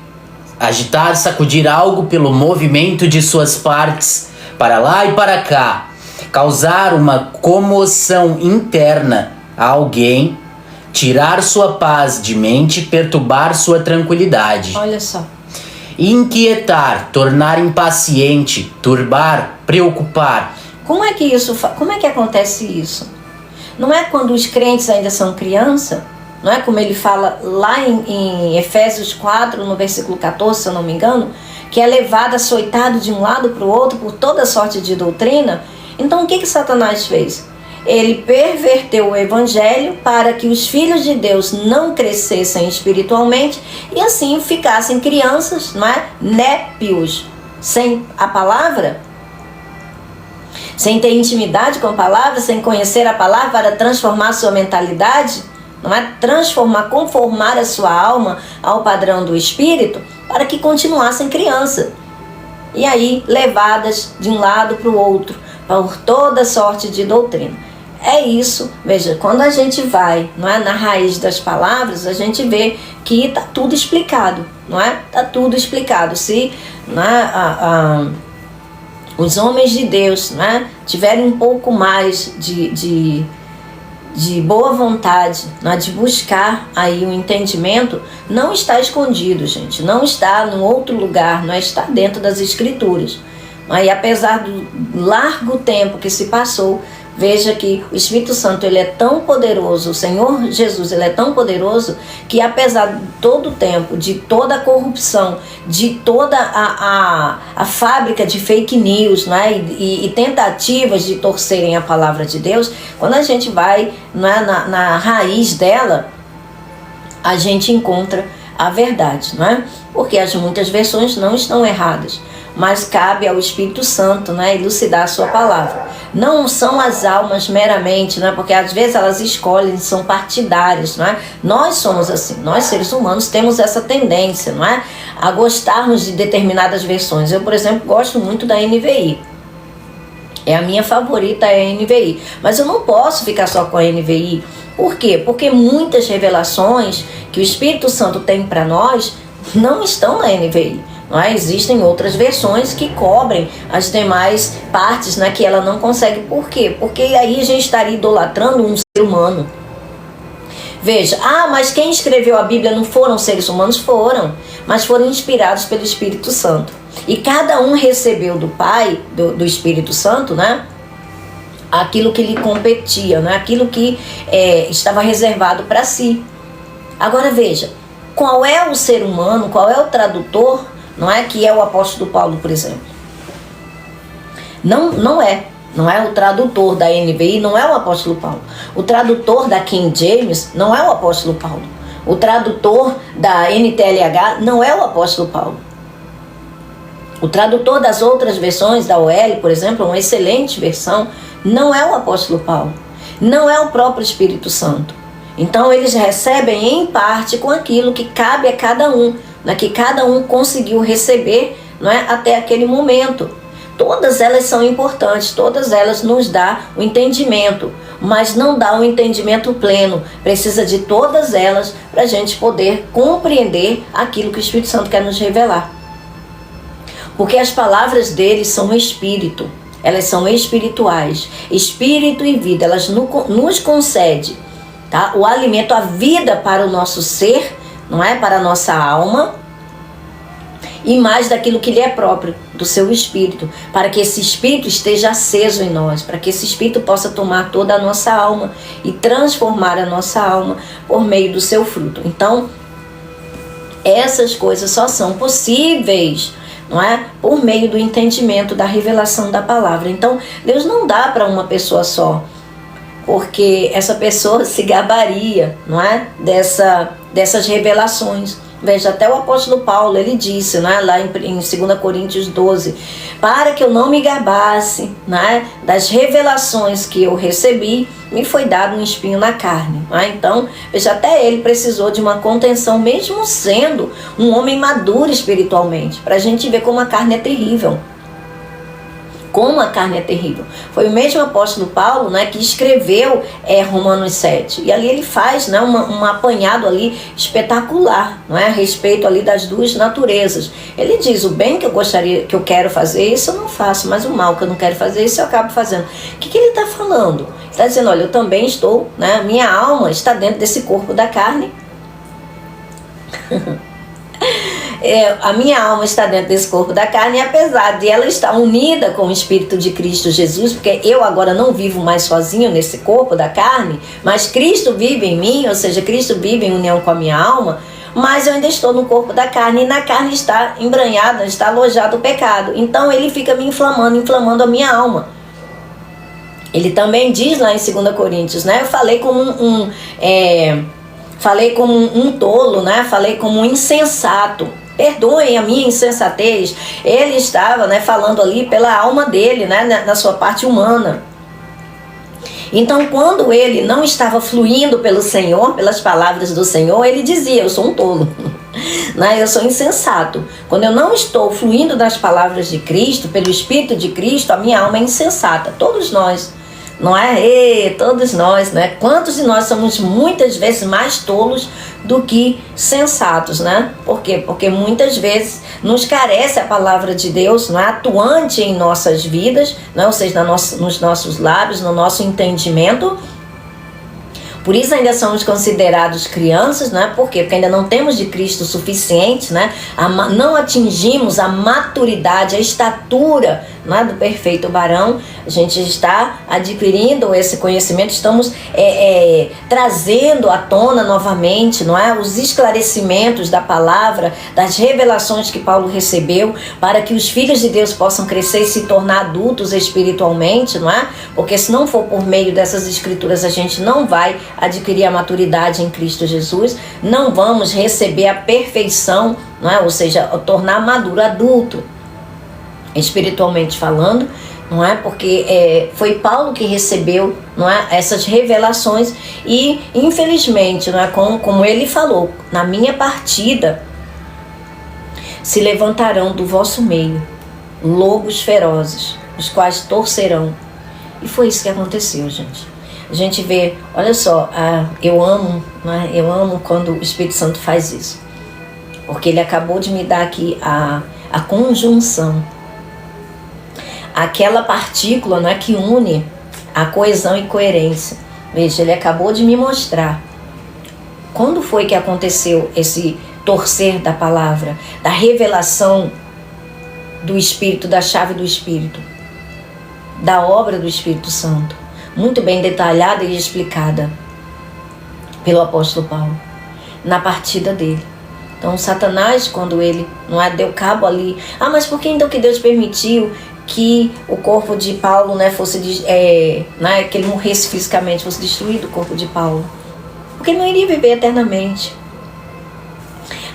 algo pelo movimento de suas partes, para lá e para cá, causar uma comoção interna a alguém, tirar sua paz de mente e perturbar sua tranquilidade.
Olha só.
Inquietar, tornar impaciente, turbar, preocupar.
Como é que acontece isso? Não é quando os crentes ainda são criança? Não é como ele fala lá em Efésios 4, no versículo 14, se eu não me engano, que é levado açoitado de um lado para o outro por toda sorte de doutrina? Então o que Satanás fez? Ele perverteu o evangelho para que os filhos de Deus não crescessem espiritualmente e assim ficassem crianças, não é? Népios, sem a palavra, sem ter intimidade com a palavra, sem conhecer a palavra para transformar sua mentalidade, não é? Conformar a sua alma ao padrão do Espírito, para que continuassem criança. E aí, levadas de um lado para o outro, por toda sorte de doutrina. É isso, veja, quando a gente vai, não é, na raiz das palavras, a gente vê que está tudo explicado, não é? Está tudo explicado. Se não é, os homens de Deus, não é, tiverem um pouco mais de boa vontade, não é, de buscar aí o entendimento, não está escondido, gente, não está em outro lugar, não é, está dentro das Escrituras. E apesar do largo tempo que se passou, veja que o Espírito Santo ele é tão poderoso, o Senhor Jesus ele é tão poderoso, que apesar de todo o tempo, de toda a corrupção, de toda a fábrica de fake news, não é? e tentativas de torcerem a palavra de Deus, quando a gente vai, não é, na raiz dela, a gente encontra a verdade, não é? Porque muitas versões não estão erradas, mas cabe ao Espírito Santo, né, elucidar a sua palavra. Não são as almas meramente, né, porque às vezes elas escolhem, são partidárias, não é? Nós somos assim, nós seres humanos temos essa tendência, não é, a gostarmos de determinadas versões. Eu, por exemplo, gosto muito da NVI. É a minha favorita, é a NVI. Mas eu não posso ficar só com a NVI. Por quê? Porque muitas revelações que o Espírito Santo tem para nós não estão na NVI. Não é? Existem outras versões que cobrem as demais partes, né, que ela não consegue. Por quê? Porque aí a gente estaria idolatrando um ser humano. Veja, mas quem escreveu a Bíblia não foram seres humanos? Foram, mas foram inspirados pelo Espírito Santo. E cada um recebeu do Pai, do Espírito Santo, né, aquilo que lhe competia, né, aquilo que estava reservado para si. Agora veja, qual é o ser humano, qual é o tradutor, não é, que é o apóstolo Paulo, por exemplo? Não é o tradutor da NVI, não é o apóstolo Paulo. O tradutor da King James não é o apóstolo Paulo. O tradutor da NTLH não é o apóstolo Paulo. O tradutor das outras versões, da OL, por exemplo, uma excelente versão, não é o apóstolo Paulo. Não é o próprio Espírito Santo. Então eles recebem em parte com aquilo que cabe a cada um, né, que cada um conseguiu receber, não é, até aquele momento. Todas elas são importantes, todas elas nos dão o entendimento, mas não dá o entendimento pleno. Precisa de todas elas para a gente poder compreender aquilo que o Espírito Santo quer nos revelar. Porque as palavras dele são espírito, elas são espirituais, espírito e vida, elas nos concedem, tá, o alimento, a vida para o nosso ser, não é, para a nossa alma, e mais daquilo que lhe é próprio, do seu espírito, para que esse espírito esteja aceso em nós, para que esse espírito possa tomar toda a nossa alma e transformar a nossa alma por meio do seu fruto. Então, essas coisas só são possíveis, não é, por meio do entendimento, da revelação da palavra. Então, Deus não dá para uma pessoa só, porque essa pessoa se gabaria, não é, dessas revelações. Veja, até o apóstolo Paulo, ele disse, né, lá em 2 Coríntios 12, para que eu não me gabasse, né, das revelações que eu recebi, me foi dado um espinho na carne. Né? Então, veja, até ele precisou de uma contenção, mesmo sendo um homem maduro espiritualmente, para a gente ver como a carne é terrível. Como a carne é terrível. Foi o mesmo apóstolo Paulo, né, que escreveu Romanos 7. E ali ele faz, né, um apanhado ali espetacular, não é, a respeito ali das duas naturezas. Ele diz, o bem que que eu quero fazer, isso eu não faço, mas o mal que eu não quero fazer, isso eu acabo fazendo. O que ele está falando? Está dizendo, olha, eu também estou, né? Minha alma está dentro desse corpo da carne. A minha alma está dentro desse corpo da carne, e apesar de ela estar unida com o Espírito de Cristo Jesus, porque eu agora não vivo mais sozinho nesse corpo da carne, mas Cristo vive em mim, ou seja, Cristo vive em união com a minha alma, mas eu ainda estou no corpo da carne, e na carne está embranhada, está alojado o pecado. Então ele fica me inflamando a minha alma. Ele também diz lá em 2 Coríntios, né? Eu falei como um tolo, né? Falei como um insensato. Perdoem a minha insensatez. Ele estava, né, falando ali pela alma dele, né, na sua parte humana. Então, quando ele não estava fluindo pelo Senhor, pelas palavras do Senhor, ele dizia, eu sou um tolo, né? Eu sou insensato. Quando eu não estou fluindo das palavras de Cristo, pelo Espírito de Cristo, a minha alma é insensata. Todos nós, não é? Todos nós, né? Quantos de nós somos muitas vezes mais tolos do que sensatos, né? Por quê? Porque muitas vezes nos carece a palavra de Deus, não é? Atuante em nossas vidas, não é? Ou seja, nos nossos lábios, no nosso entendimento. Por isso ainda somos considerados crianças, né? Por quê? Porque ainda não temos de Cristo o suficiente, né? Não atingimos a maturidade, a estatura, não é, do perfeito varão. A gente está adquirindo esse conhecimento, estamos trazendo à tona novamente, não é, os esclarecimentos da palavra, das revelações que Paulo recebeu, para que os filhos de Deus possam crescer e se tornar adultos espiritualmente, não é? Porque se não for por meio dessas escrituras, a gente não vai adquirir a maturidade em Cristo Jesus, não vamos receber a perfeição, não é? Ou seja, tornar maduro, adulto, espiritualmente falando, não é? Porque foi Paulo que recebeu, não é, essas revelações, e infelizmente, não é, como ele falou, na minha partida se levantarão do vosso meio lobos ferozes, os quais torcerão. E foi isso que aconteceu, gente. A gente vê, olha só, eu amo, né? Eu amo quando o Espírito Santo faz isso, porque ele acabou de me dar aqui a conjunção, aquela partícula, né, que une a coesão e coerência. Veja, ele acabou de me mostrar quando foi que aconteceu esse torcer da palavra, da revelação do Espírito, da chave do Espírito, da obra do Espírito Santo, muito bem detalhada e explicada pelo apóstolo Paulo, na partida dele. Então, Satanás, quando ele não deu cabo ali, mas por que então que Deus permitiu que o corpo de Paulo, né, fosse, que ele morresse fisicamente, fosse destruído o corpo de Paulo? Porque ele não iria viver eternamente.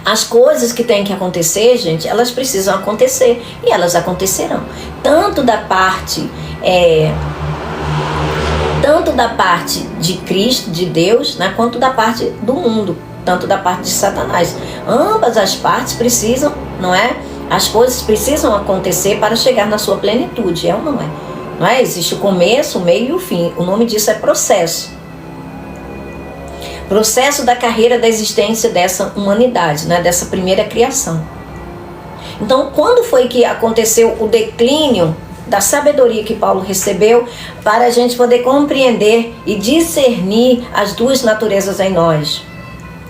As coisas que têm que acontecer, gente, elas precisam acontecer, e elas acontecerão. Tanto da parte de Cristo, de Deus, né, quanto da parte do mundo, tanto da parte de Satanás. Ambas as partes precisam, não é? As coisas precisam acontecer para chegar na sua plenitude, é ou não é? Não é? Existe o começo, o meio e o fim. O nome disso é processo. Processo da carreira da existência dessa humanidade, né? Dessa primeira criação. Então, quando foi que aconteceu o declínio da sabedoria que Paulo recebeu, para a gente poder compreender e discernir as duas naturezas em nós?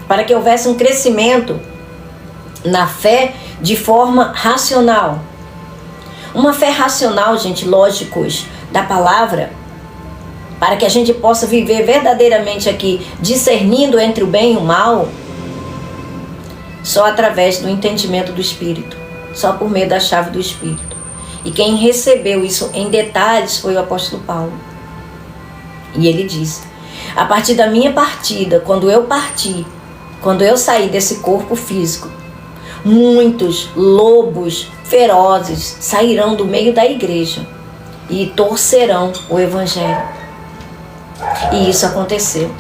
Para que houvesse um crescimento na fé de forma racional. Uma fé racional, gente, lógicos da palavra, para que a gente possa viver verdadeiramente aqui, discernindo entre o bem e o mal, só através do entendimento do Espírito, só por meio da chave do Espírito. E quem recebeu isso em detalhes foi o apóstolo Paulo. E ele disse: a partir da minha partida, quando eu sair desse corpo físico, muitos lobos ferozes sairão do meio da igreja e torcerão o evangelho. E isso aconteceu.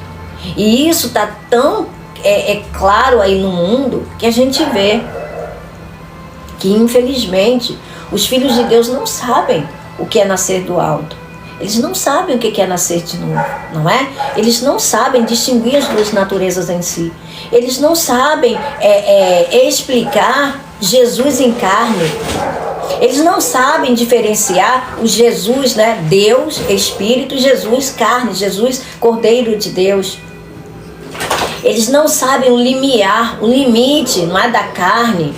E isso está tão claro aí no mundo, que a gente vê que, infelizmente, os filhos de Deus não sabem o que é nascer do alto. Eles não sabem o que é nascer de novo, não é? Eles não sabem distinguir as duas naturezas em si. Eles não sabem explicar Jesus em carne. Eles não sabem diferenciar o Jesus, né? Deus, Espírito, Jesus, carne, Jesus, Cordeiro de Deus. Eles não sabem o limiar, o limite, não é, da carne,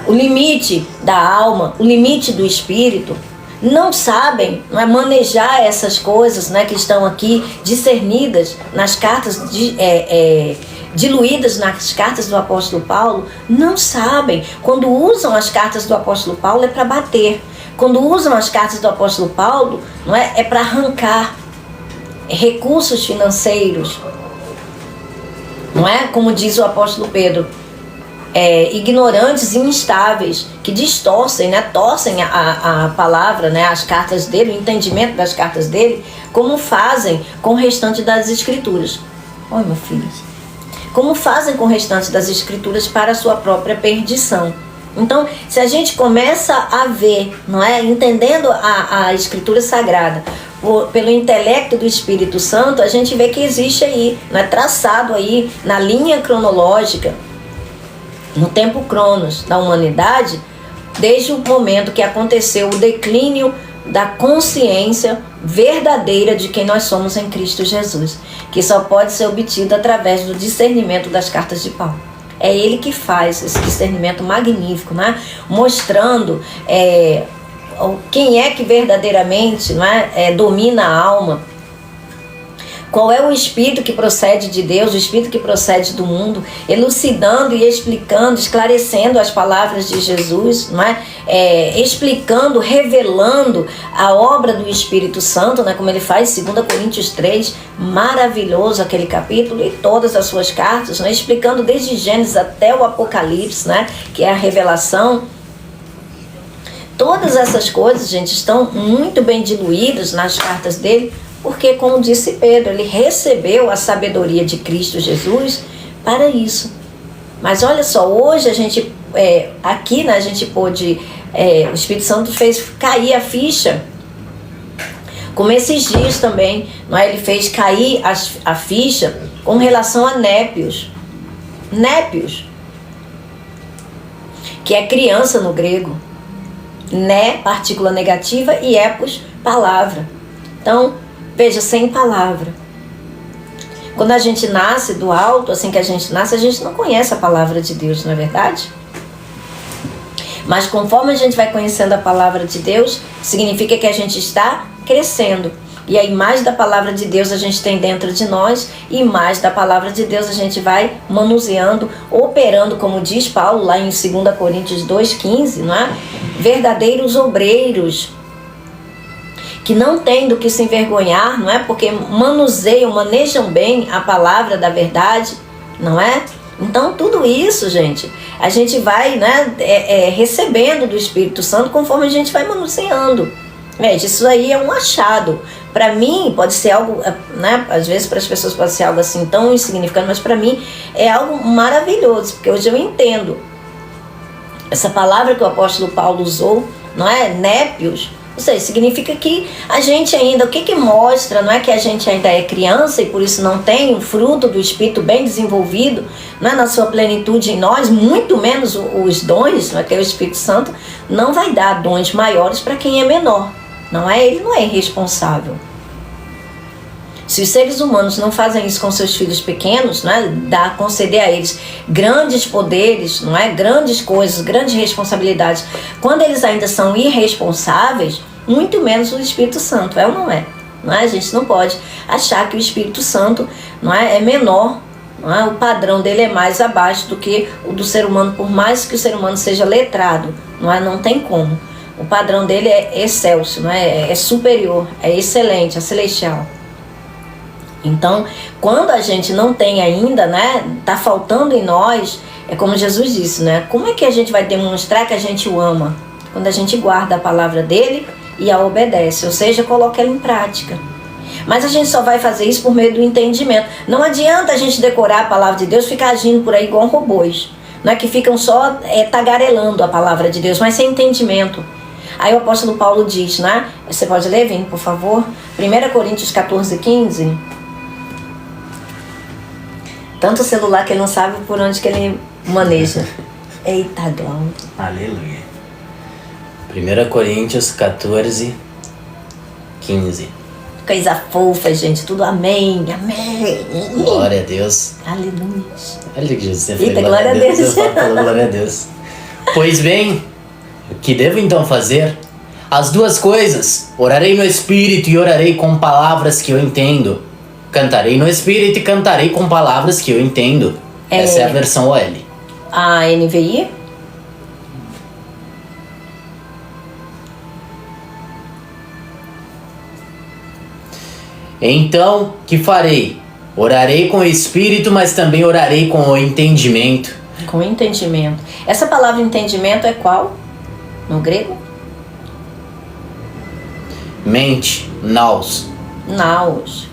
o limite da alma, o limite do espírito. Não sabem, não é, manejar essas coisas, né, que estão aqui discernidas nas cartas, diluídas nas cartas do apóstolo Paulo. Não sabem. Quando usam as cartas do apóstolo Paulo é para bater. Quando usam as cartas do apóstolo Paulo, não é para arrancar recursos financeiros. Não é? Como diz o apóstolo Pedro, ignorantes e instáveis, que distorcem, né? Torcem a palavra, né? As cartas dele, o entendimento das cartas dele, como fazem com o restante das escrituras. Oi, meu filho. Como fazem com o restante das escrituras para a sua própria perdição. Então, se a gente começa a ver, não é? Entendendo a escritura sagrada, pelo intelecto do Espírito Santo, a gente vê que existe aí, né, traçado aí na linha cronológica, no tempo cronos da humanidade, desde o momento que aconteceu o declínio da consciência verdadeira de quem nós somos em Cristo Jesus, que só pode ser obtido através do discernimento das cartas de Paulo. É ele que faz esse discernimento magnífico, né? Mostrando quem é que verdadeiramente, não é, domina a alma, qual é o espírito que procede de Deus, o espírito que procede do mundo, elucidando e explicando, esclarecendo as palavras de Jesus, não é? Explicando, revelando a obra do Espírito Santo, né? Como ele faz em 2 Coríntios 3, maravilhoso aquele capítulo, e todas as suas cartas, né? Explicando desde Gênesis até o Apocalipse, né? Que é a revelação. Todas essas coisas, gente, estão muito bem diluídas nas cartas dele, porque, como disse Pedro, ele recebeu a sabedoria de Cristo Jesus para isso. Mas olha só, hoje a gente, aqui, né, a gente pôde, o Espírito Santo fez cair a ficha, como esses dias também, não é? Ele fez cair a ficha com relação a népios. Népios, que é criança no grego. Né, partícula negativa, e epos, palavra. Então, veja, sem palavra. Quando a gente nasce do alto, assim que a gente nasce, a gente não conhece a palavra de Deus, não é verdade? Mas conforme a gente vai conhecendo a palavra de Deus, significa que a gente está crescendo. E aí mais da palavra de Deus a gente tem dentro de nós, e mais da palavra de Deus a gente vai manuseando, operando, como diz Paulo lá em 2 Coríntios 2,15, não é? Verdadeiros obreiros, que não têm do que se envergonhar, não é? Porque manejam bem a palavra da verdade, não é? Então tudo isso, gente, a gente vai, né, recebendo do Espírito Santo conforme a gente vai manuseando. Gente, isso aí é um achado. Para mim pode ser algo, né, às vezes para as pessoas pode ser algo assim tão insignificante, mas para mim é algo maravilhoso, porque hoje eu entendo essa palavra que o apóstolo Paulo usou, não é? Népios. Ou seja, significa que a gente ainda, o que mostra, não é, que a gente ainda é criança e por isso não tem o fruto do Espírito bem desenvolvido, não é, na sua plenitude em nós, muito menos os dons, não é, que é o Espírito Santo, não vai dar dons maiores para quem é menor, não é? Ele não é irresponsável. Se os seres humanos não fazem isso com seus filhos pequenos, não é, conceder a eles grandes poderes, não é, grandes coisas, grandes responsabilidades, quando eles ainda são irresponsáveis, muito menos o Espírito Santo, é ou não é? Não é? A gente não pode achar que o Espírito Santo, não é menor, não é? O padrão dele é mais abaixo do que o do ser humano, por mais que o ser humano seja letrado, não é? Não tem como. O padrão dele é excelso, não é? É superior, é excelente, é celestial. Então, quando a gente não tem ainda, né, tá faltando em nós, é como Jesus disse, né, como é que a gente vai demonstrar que a gente o ama? Quando a gente guarda a palavra dele e a obedece, ou seja, coloca ela em prática. Mas a gente só vai fazer isso por meio do entendimento. Não adianta a gente decorar a palavra de Deus e ficar agindo por aí igual robôs, não é, que ficam só tagarelando a palavra de Deus, mas sem entendimento. Aí o apóstolo Paulo diz, né, você pode ler, Vini, por favor? 1 Coríntios 14:15. Tanto o celular que ele não sabe por onde que ele maneja. Eita, Glauco.
Aleluia. 1 Coríntios 14, 15.
Coisa fofa, gente. Tudo amém. Amém.
Glória a Deus.
Aleluia.
Olha que Jesus, você
Eita,
falou
glória a Deus.
Eu falo glória a Deus. Pois bem, o que devo então fazer? As duas coisas. Orarei no Espírito e orarei com palavras que eu entendo. Cantarei no Espírito e cantarei com palavras que eu entendo. Essa é a versão OL.
A NVI?
Então, que farei? Orarei com o Espírito, mas também orarei com o entendimento.
Com entendimento. Essa palavra entendimento é qual? No grego?
Mente, naus.
Naus.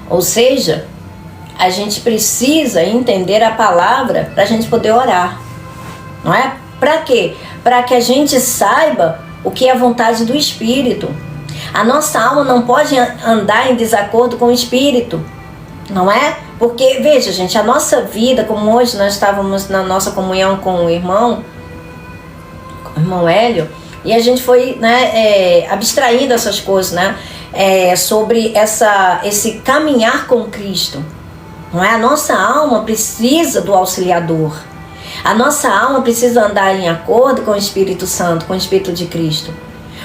Ou seja, a gente precisa entender a palavra para a gente poder orar. Não é? Para quê? Para que a gente saiba o que é a vontade do Espírito. A nossa alma não pode andar em desacordo com o Espírito, não é? Porque, veja, gente, a nossa vida, como hoje nós estávamos na nossa comunhão com o irmão Hélio, e a gente foi, né, abstraindo essas coisas, né, sobre esse caminhar com Cristo, não é? A nossa alma precisa do auxiliador. A nossa alma precisa andar em acordo com o Espírito Santo, com o Espírito de Cristo.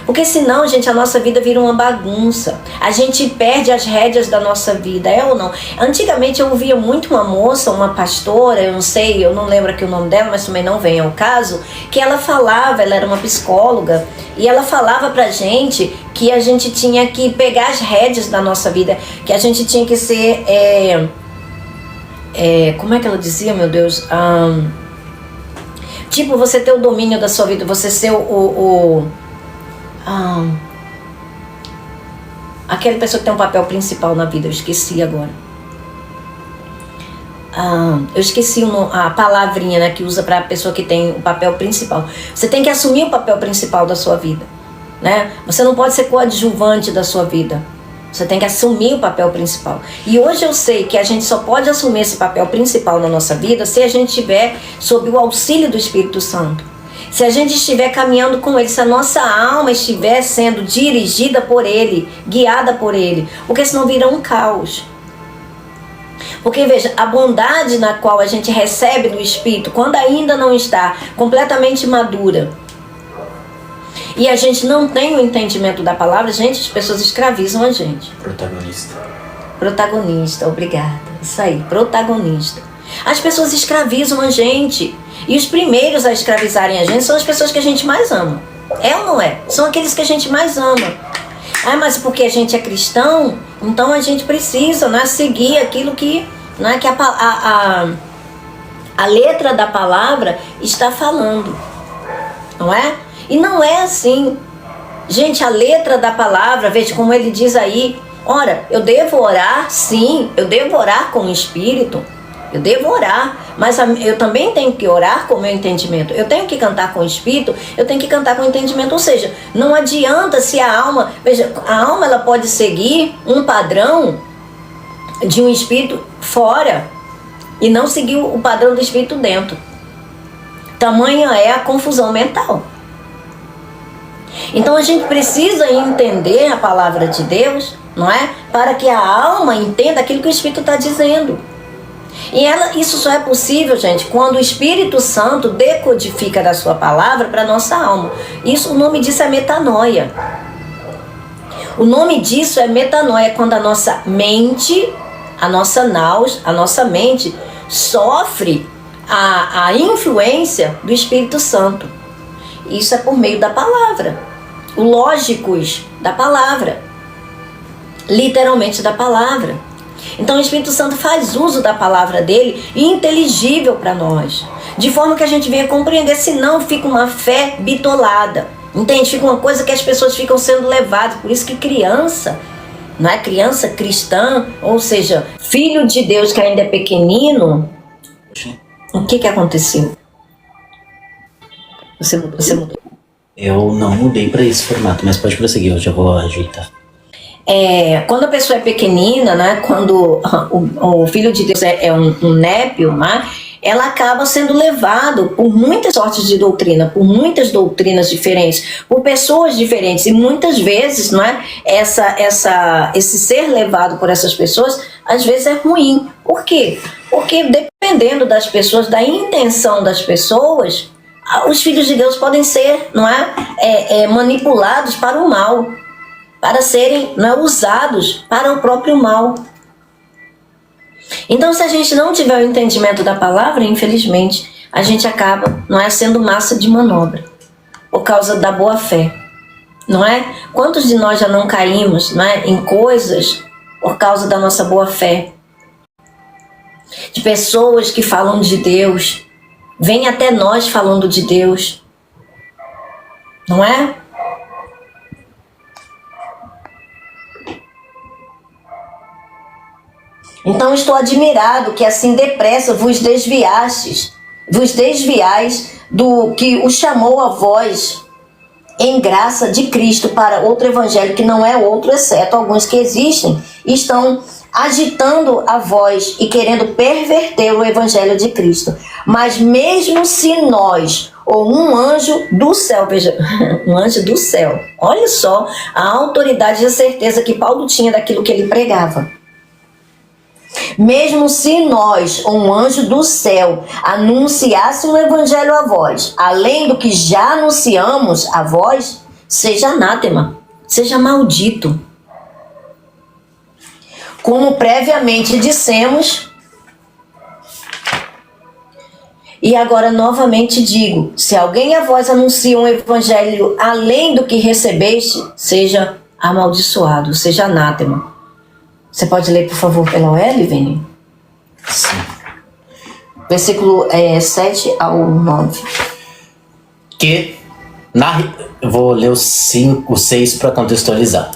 Porque senão, gente, a nossa vida vira uma bagunça. A gente perde as rédeas da nossa vida, é ou não? Antigamente eu ouvia muito uma moça, uma pastora, eu não lembro aqui o nome dela, mas também não vem ao caso, que ela falava, ela era uma psicóloga, e ela falava pra gente que a gente tinha que pegar as rédeas da nossa vida, que a gente tinha que ser, como é que ela dizia, meu Deus? Tipo, você ter o domínio da sua vida, você ser aquela pessoa que tem um papel principal na vida, eu esqueci agora. Eu esqueci a palavrinha, né, que usa para a pessoa que tem o papel principal. Você tem que assumir o papel principal da sua vida, né? Você não pode ser coadjuvante da sua vida. Você tem que assumir o papel principal. E hoje eu sei que a gente só pode assumir esse papel principal na nossa vida se a gente estiver sob o auxílio do Espírito Santo. Se a gente estiver caminhando com Ele, se a nossa alma estiver sendo dirigida por Ele, guiada por Ele, porque senão vira um caos. Porque veja, a bondade na qual a gente recebe do Espírito, quando ainda não está completamente madura, e a gente não tem o entendimento da palavra, gente, as pessoas escravizam a gente. Protagonista, obrigada. Isso aí, protagonista. As pessoas escravizam a gente. E os primeiros a escravizarem a gente são as pessoas que a gente mais ama. É ou não é? São aqueles que a gente mais ama. Mas porque a gente é cristão, então a gente precisa, né, seguir aquilo que, né, que a letra da palavra está falando. Não é? E não é assim. Gente, a letra da palavra, veja como ele diz aí. Ora, eu devo orar, sim, eu devo orar com o Espírito. Eu devo orar, mas eu também tenho que orar com o meu entendimento. Eu tenho que cantar com o Espírito, eu tenho que cantar com o entendimento. Ou seja, não adianta se a alma... Veja, a alma ela pode seguir um padrão de um Espírito fora e não seguir o padrão do Espírito dentro. Tamanha é a confusão mental. Então a gente precisa entender a palavra de Deus, não é? Para que a alma entenda aquilo que o Espírito está dizendo. E isso só é possível, gente, quando o Espírito Santo decodifica da sua palavra para a nossa alma. O nome disso é metanoia. O nome disso é metanoia, quando a nossa mente, a nossa mente sofre a influência do Espírito Santo. Isso é por meio da palavra. O lógicos da palavra. Literalmente da palavra. Então o Espírito Santo faz uso da palavra dele inteligível para nós, de forma que a gente venha compreender, senão fica uma fé bitolada, entende? Fica uma coisa que as pessoas ficam sendo levadas. Por isso que criança, não é? Criança cristã, ou seja, filho de Deus que ainda é pequenino, o que aconteceu? Você mudou?
Eu não mudei para esse formato, mas pode prosseguir, eu já vou ajeitar.
Quando a pessoa é pequenina, né, quando o Filho de Deus é um népio, né, ela acaba sendo levado por muitas sortes de doutrina, por muitas doutrinas diferentes, por pessoas diferentes, e muitas vezes, não é, esse ser levado por essas pessoas, às vezes é ruim. Por quê? Porque dependendo das pessoas, da intenção das pessoas, os filhos de Deus podem ser, não é, manipulados para o mal, para serem, não é, usados para o próprio mal. Então, se a gente não tiver o entendimento da palavra, infelizmente, a gente acaba, não é, sendo massa de manobra, por causa da boa fé, não é? Quantos de nós já não caímos, não é, em coisas por causa da nossa boa fé? De pessoas que falam de Deus, vêm até nós falando de Deus, não é? Então estou admirado que assim depressa vos desviais do que o chamou a vós em graça de Cristo para outro evangelho, que não é outro, exceto alguns que existem, e estão agitando a voz e querendo perverter o evangelho de Cristo. Mas mesmo se nós, ou um anjo do céu, veja, um anjo do céu, olha só a autoridade e a certeza que Paulo tinha daquilo que ele pregava. Mesmo se nós, ou um anjo do céu, anunciasse o evangelho a vós, além do que já anunciamos a vós, seja anátema, seja maldito. Como previamente dissemos, e agora novamente digo, se alguém a vós anuncia um evangelho além do que recebeste, seja amaldiçoado, seja anátema. Você pode ler, por favor, pela OL, Vini?
Sim.
Versículo 7 ao 9.
Vou ler o 6 para contextualizar.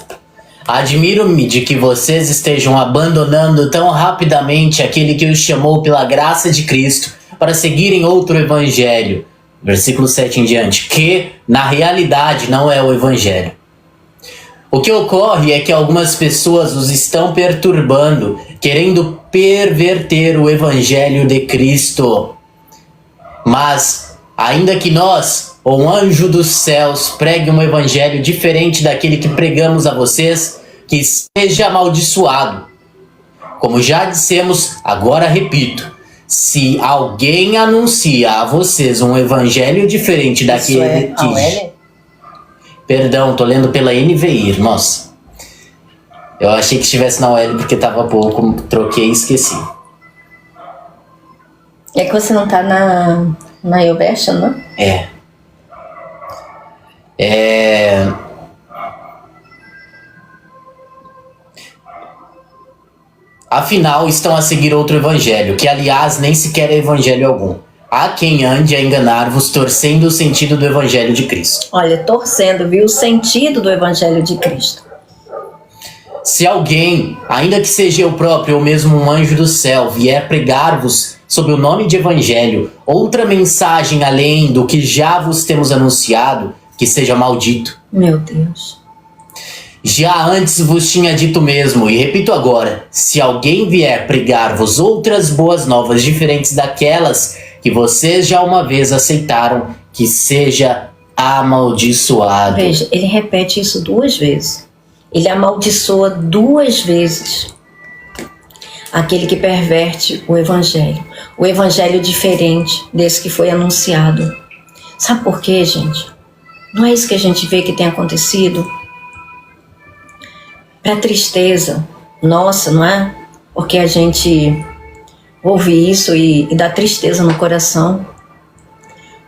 Admiro-me de que vocês estejam abandonando tão rapidamente aquele que os chamou pela graça de Cristo para seguirem outro evangelho. Versículo 7 em diante. Que, na realidade, não é o evangelho. O que ocorre é que algumas pessoas os estão perturbando, querendo perverter o evangelho de Cristo. Mas, ainda que nós, ou um anjo dos céus, pregue um evangelho diferente daquele que pregamos a vocês, que seja amaldiçoado. Como já dissemos, agora repito, se alguém anuncia a vocês um evangelho diferente daquele que... Perdão, tô lendo pela NVI, nossa. Eu achei que estivesse na OL porque tava pouco, troquei e esqueci.
É que você não tá na YouVersion, não?
Afinal, estão a seguir outro evangelho, que aliás nem sequer é evangelho algum. Há quem ande a enganar-vos, torcendo o sentido do evangelho de Cristo.
Olha, torcendo, viu, o sentido do evangelho de Cristo.
Se alguém, ainda que seja eu próprio ou mesmo um anjo do céu, vier pregar-vos sob o nome de evangelho outra mensagem além do que já vos temos anunciado, que seja maldito.
Meu Deus.
Já antes vos tinha dito mesmo, e repito agora, se alguém vier pregar-vos outras boas novas diferentes daquelas que vocês já uma vez aceitaram, que seja amaldiçoado.
Veja, ele repete isso 2 vezes. Ele amaldiçoa 2 vezes aquele que perverte o evangelho diferente desse que foi anunciado. Sabe por quê, gente? Não é isso que a gente vê que tem acontecido? Para tristeza nossa, não é? Porque a gente ouve isso e dá tristeza no coração.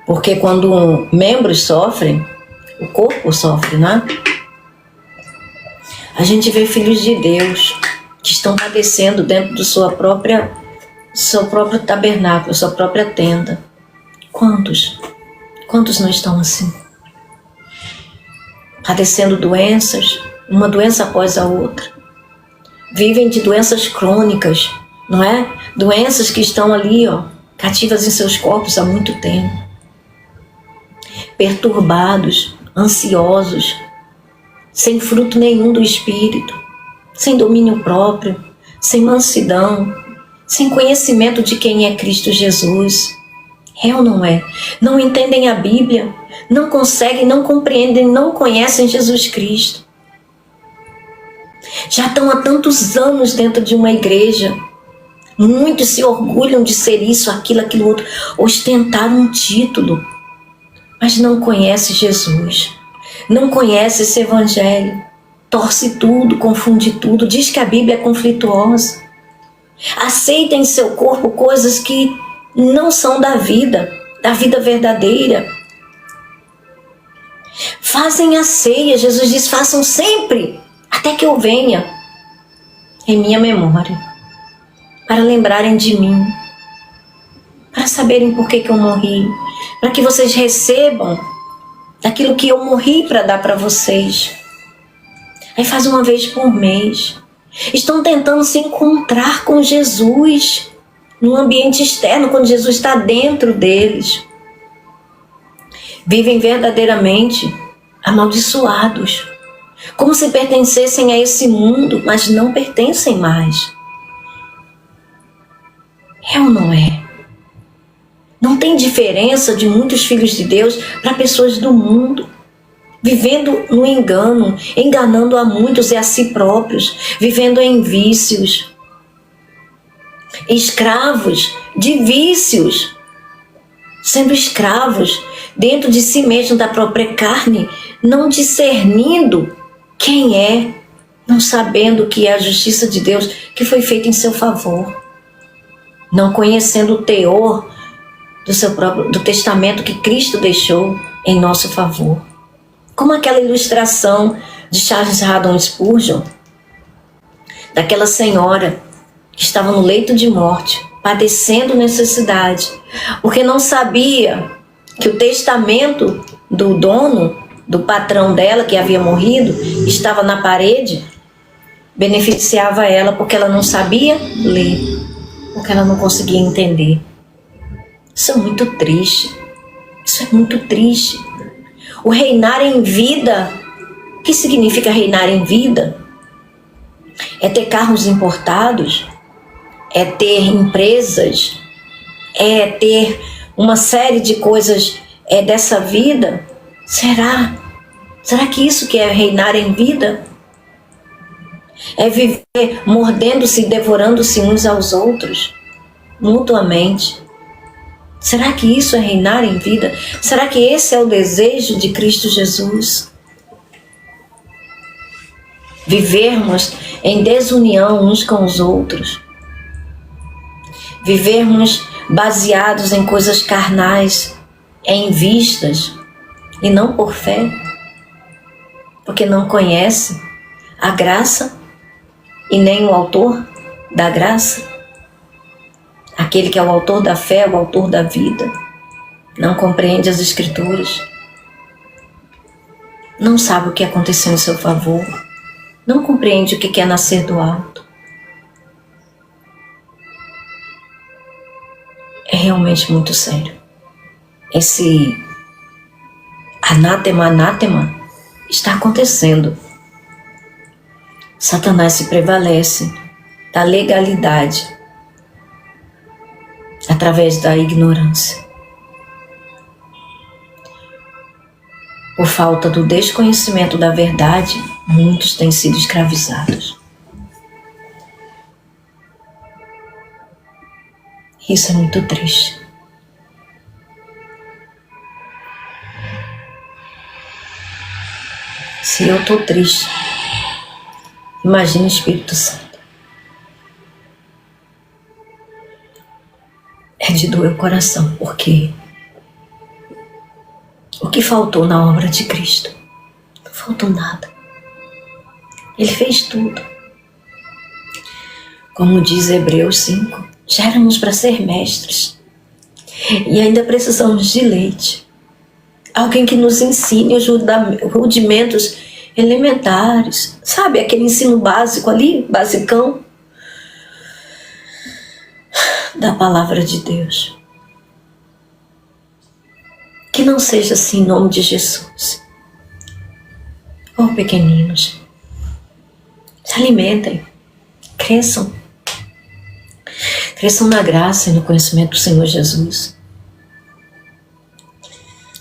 Porque quando membros sofrem, o corpo sofre, né? A gente vê filhos de Deus que estão padecendo dentro do seu próprio tabernáculo, sua própria tenda. Quantos? Quantos não estão assim? Padecendo doenças, uma doença após a outra. Vivem de doenças crônicas, não é? Doenças que estão ali, cativas em seus corpos há muito tempo. Perturbados, ansiosos, sem fruto nenhum do Espírito, sem domínio próprio, sem mansidão, sem conhecimento de quem é Cristo Jesus. É ou não é? Não entendem a Bíblia, não conseguem, não compreendem, não conhecem Jesus Cristo. Já estão há tantos anos dentro de uma igreja. Muitos se orgulham de ser isso, aquilo outro, ostentar um título, mas não conhece Jesus, não conhece esse evangelho, torce tudo, confunde tudo, diz que a Bíblia é conflituosa, aceita em seu corpo coisas que não são da vida verdadeira. Fazem a ceia, Jesus diz, façam sempre, até que eu venha, em minha memória, para lembrarem de mim, para saberem por que eu morri, para que vocês recebam daquilo que eu morri para dar para vocês. Aí faz uma vez por mês. Estão tentando se encontrar com Jesus no ambiente externo, quando Jesus está dentro deles. Vivem verdadeiramente amaldiçoados, como se pertencessem a esse mundo, mas não pertencem mais. É ou não é? Não tem diferença de muitos filhos de Deus para pessoas do mundo, vivendo no engano, enganando a muitos e a si próprios, vivendo em vícios, escravos de vícios, sendo escravos dentro de si mesmo, da própria carne, não discernindo quem é, não sabendo o que é a justiça de Deus que foi feita em seu favor, não conhecendo o teor do testamento que Cristo deixou em nosso favor. Como aquela ilustração de Charles Haddon Spurgeon, daquela senhora que estava no leito de morte, padecendo necessidade, porque não sabia que o testamento do dono, do patrão dela, que havia morrido, estava na parede, beneficiava ela porque ela não sabia ler, porque ela não conseguia entender. Isso é muito triste. Isso é muito triste. O reinar em vida. O que significa reinar em vida? É ter carros importados, é ter empresas, é ter uma série de coisas dessa vida. Será? Será que isso que é reinar em vida? É viver mordendo-se e devorando-se uns aos outros, mutuamente. Será que isso é reinar em vida? Será que esse é o desejo de Cristo Jesus? Vivermos em desunião uns com os outros. Vivermos baseados em coisas carnais, em vistas, e não por fé, porque não conhece a graça e nem o autor da graça. Aquele que é o autor da fé, o autor da vida, não compreende as Escrituras, não sabe o que aconteceu em seu favor, não compreende o que é nascer do alto. É realmente muito sério. Esse anátema está acontecendo. Satanás se prevalece da legalidade através da ignorância. Por falta do desconhecimento da verdade, muitos têm sido escravizados. Isso é muito triste. Se eu estou triste, imagina o Espírito Santo. É de doer o coração, porque o que faltou na obra de Cristo? Não faltou nada. Ele fez tudo. Como diz Hebreus 5, já éramos para ser mestres. E ainda precisamos de leite. Alguém que nos ensine os rudimentos elementares. Sabe, aquele ensino básico ali, basicão, da palavra de Deus. Que não seja assim em nome de Jesus. Oh, pequeninos, se alimentem, cresçam. Cresçam na graça e no conhecimento do Senhor Jesus.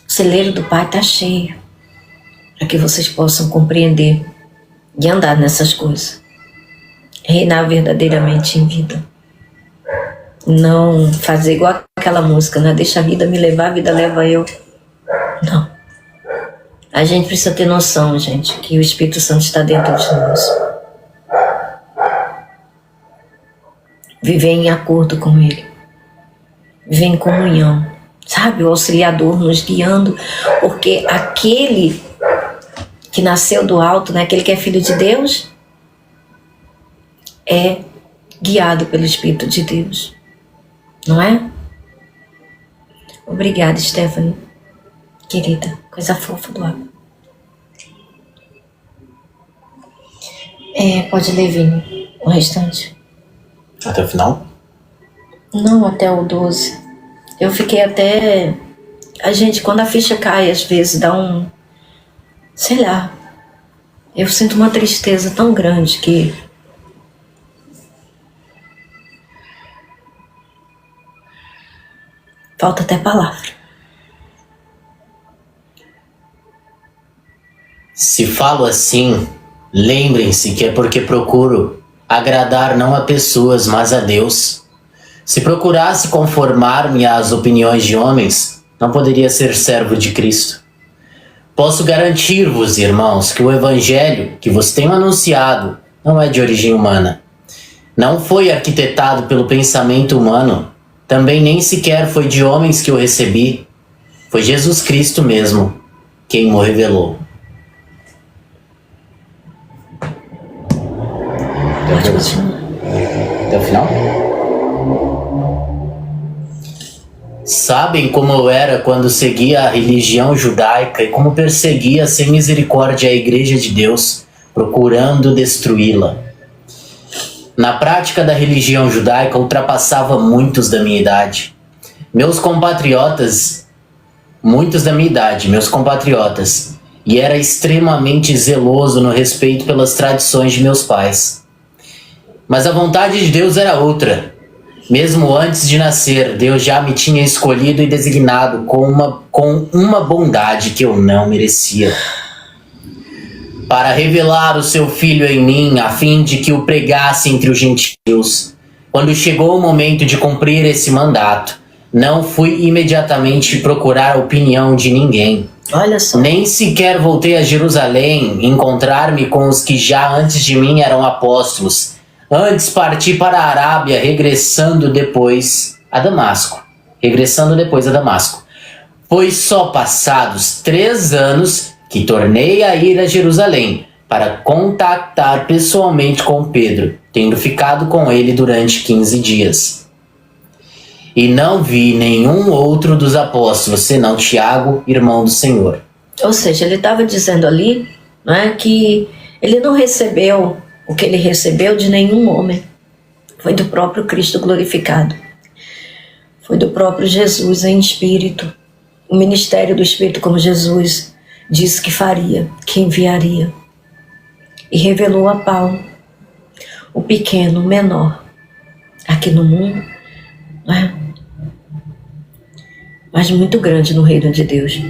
O celeiro do Pai está cheio, para que vocês possam compreender e andar nessas coisas. Reinar verdadeiramente em vida. Não fazer igual aquela música, né? Deixa a vida me levar, a vida leva eu. Não. A gente precisa ter noção, gente, que o Espírito Santo está dentro de nós. Viver em acordo com Ele. Viver em comunhão. Sabe, o auxiliador nos guiando, porque aquele que nasceu do alto, né, aquele que é filho de Deus, é guiado pelo Espírito de Deus. Não é? Obrigada, Stephanie. Querida, coisa fofa do Abba. Pode ler, Vini, o restante.
Até o final?
Não, até o 12. Eu fiquei até... A gente, quando a ficha cai, às vezes dá um... Sei lá. Eu sinto uma tristeza tão grande que... Falta até palavra.
Se falo assim, lembrem-se que é porque procuro agradar não a pessoas, mas a Deus. Se procurasse conformar-me às opiniões de homens, não poderia ser servo de Cristo. Posso garantir-vos, irmãos, que o evangelho que vos tenho anunciado não é de origem humana. Não foi arquitetado pelo pensamento humano, também nem sequer foi de homens que o recebi. Foi Jesus Cristo mesmo quem o revelou.
Pode continuar.
Até o final? Sabem como eu era quando seguia a religião judaica e como perseguia sem misericórdia a Igreja de Deus, procurando destruí-la. Na prática da religião judaica, ultrapassava muitos da minha idade. Muitos da minha idade, meus compatriotas, e era extremamente zeloso no respeito pelas tradições de meus pais. Mas a vontade de Deus era outra. Mesmo antes de nascer, Deus já me tinha escolhido e designado com uma bondade que eu não merecia, para revelar o seu Filho em mim, a fim de que o pregasse entre os gentios. Quando chegou o momento de cumprir esse mandato, não fui imediatamente procurar a opinião de ninguém.
Olha só.
Nem sequer voltei a Jerusalém, encontrar-me com os que já antes de mim eram apóstolos. Antes parti para a Arábia, regressando depois a Damasco. Foi só passados 3 anos que tornei a ir a Jerusalém para contactar pessoalmente com Pedro, tendo ficado com ele durante 15 dias. E não vi nenhum outro dos apóstolos, senão Tiago, irmão do Senhor.
Ou seja, ele estava dizendo ali, não é, que ele não recebeu o que ele recebeu de nenhum homem. Foi do próprio Cristo glorificado. Foi do próprio Jesus em espírito. O ministério do Espírito, como Jesus disse que faria, que enviaria. E revelou a Paulo, o pequeno, o menor, aqui no mundo, não é? Mas muito grande no reino de Deus.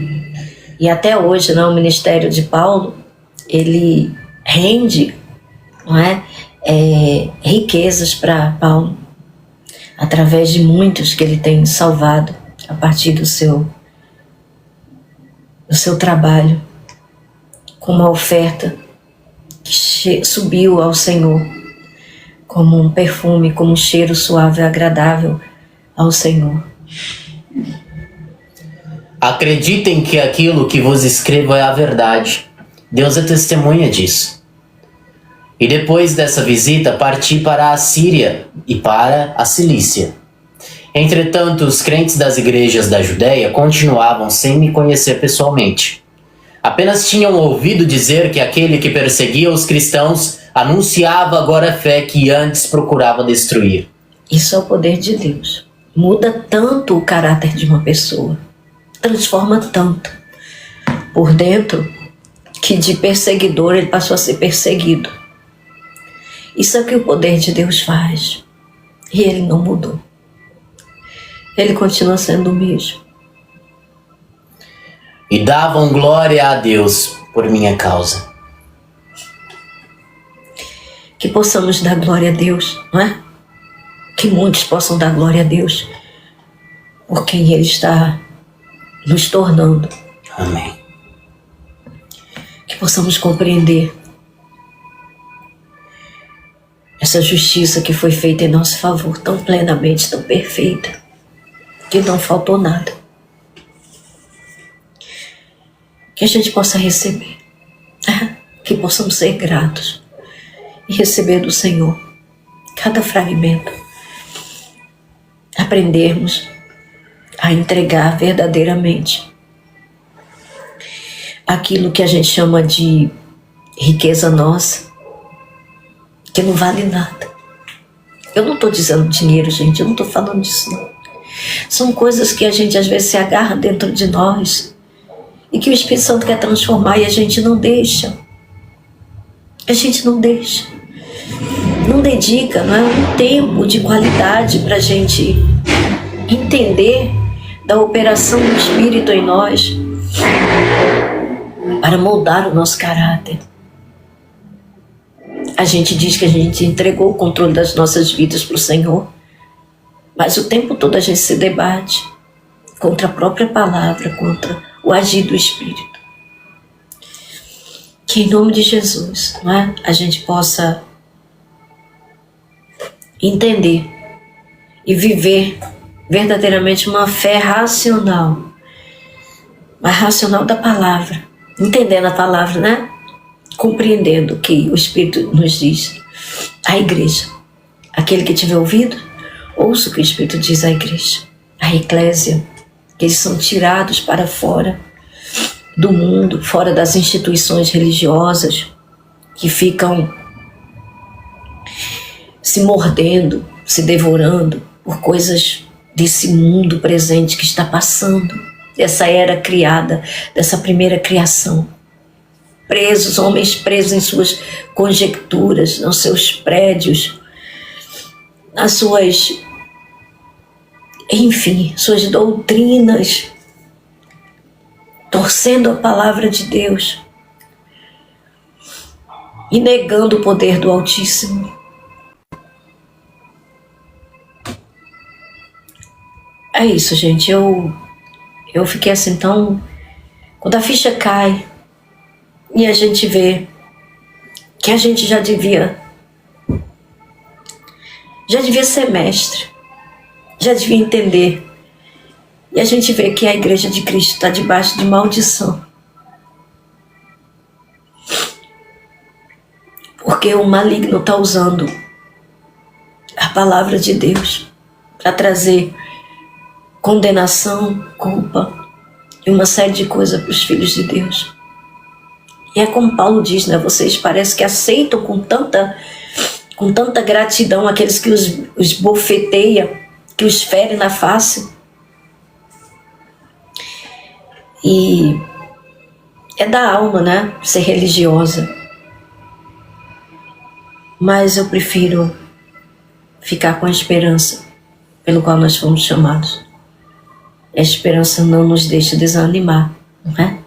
E até hoje, não, o ministério de Paulo, ele rende, não é, riquezas para Paulo, através de muitos que ele tem salvado a partir do seu trabalho, com uma oferta que subiu ao Senhor como um perfume, como um cheiro suave e agradável ao Senhor.
Acreditem que aquilo que vos escrevo é a verdade. Deus é testemunha disso. E depois dessa visita, parti para a Síria e para a Cilícia. Entretanto, os crentes das igrejas da Judéia continuavam sem me conhecer pessoalmente. Apenas tinham ouvido dizer que aquele que perseguia os cristãos anunciava agora a fé que antes procurava destruir.
Isso é o poder de Deus. Muda tanto o caráter de uma pessoa. Transforma tanto por dentro que de perseguidor ele passou a ser perseguido. Isso é o que o poder de Deus faz. E Ele não mudou. Ele continua sendo o mesmo.
E davam glória a Deus por minha causa.
Que possamos dar glória a Deus, não é? Que muitos possam dar glória a Deus por quem Ele está nos tornando.
Amém.
Que possamos compreender essa justiça que foi feita em nosso favor, tão plenamente, tão perfeita, que não faltou nada. Que a gente possa receber, que possamos ser gratos e receber do Senhor cada fragmento. Aprendermos a entregar verdadeiramente aquilo que a gente chama de riqueza nossa, que não vale nada. Eu não estou dizendo dinheiro, gente, eu não estou falando disso não. São coisas que a gente às vezes se agarra dentro de nós e que o Espírito Santo quer transformar e a gente não deixa. A gente não deixa. Não dedica, não é um tempo de qualidade para a gente entender da operação do Espírito em nós para moldar o nosso caráter. A gente diz que a gente entregou o controle das nossas vidas para o Senhor, mas o tempo todo a gente se debate contra a própria palavra, contra o agir do Espírito. Que em nome de Jesus, não é? A gente possa entender e viver verdadeiramente uma fé racional, mas racional da palavra, entendendo a palavra, né? Compreendendo o que o Espírito nos diz. A igreja, aquele que tiver ouvido, ouça o que o Espírito diz à igreja. A eclésia, que eles são tirados para fora do mundo, fora das instituições religiosas, que ficam se mordendo, se devorando por coisas desse mundo presente que está passando, dessa era criada, dessa primeira criação. Presos, homens presos em suas conjecturas, nos seus prédios, nas suas, enfim, suas doutrinas, torcendo a palavra de Deus e negando o poder do Altíssimo. É isso, gente. Eu fiquei assim tão... Quando a ficha cai e a gente vê que a gente já devia ser mestre, já devia entender, e a gente vê que a Igreja de Cristo está debaixo de maldição, porque o maligno está usando a palavra de Deus para trazer condenação, culpa e uma série de coisas para os filhos de Deus. E é como Paulo diz, né? Vocês parece que aceitam com tanta gratidão aqueles que os bofeteia, que os fere na face. E é da alma, né? Ser religiosa. Mas eu prefiro ficar com a esperança pelo qual nós fomos chamados. A esperança não nos deixa desanimar, não é?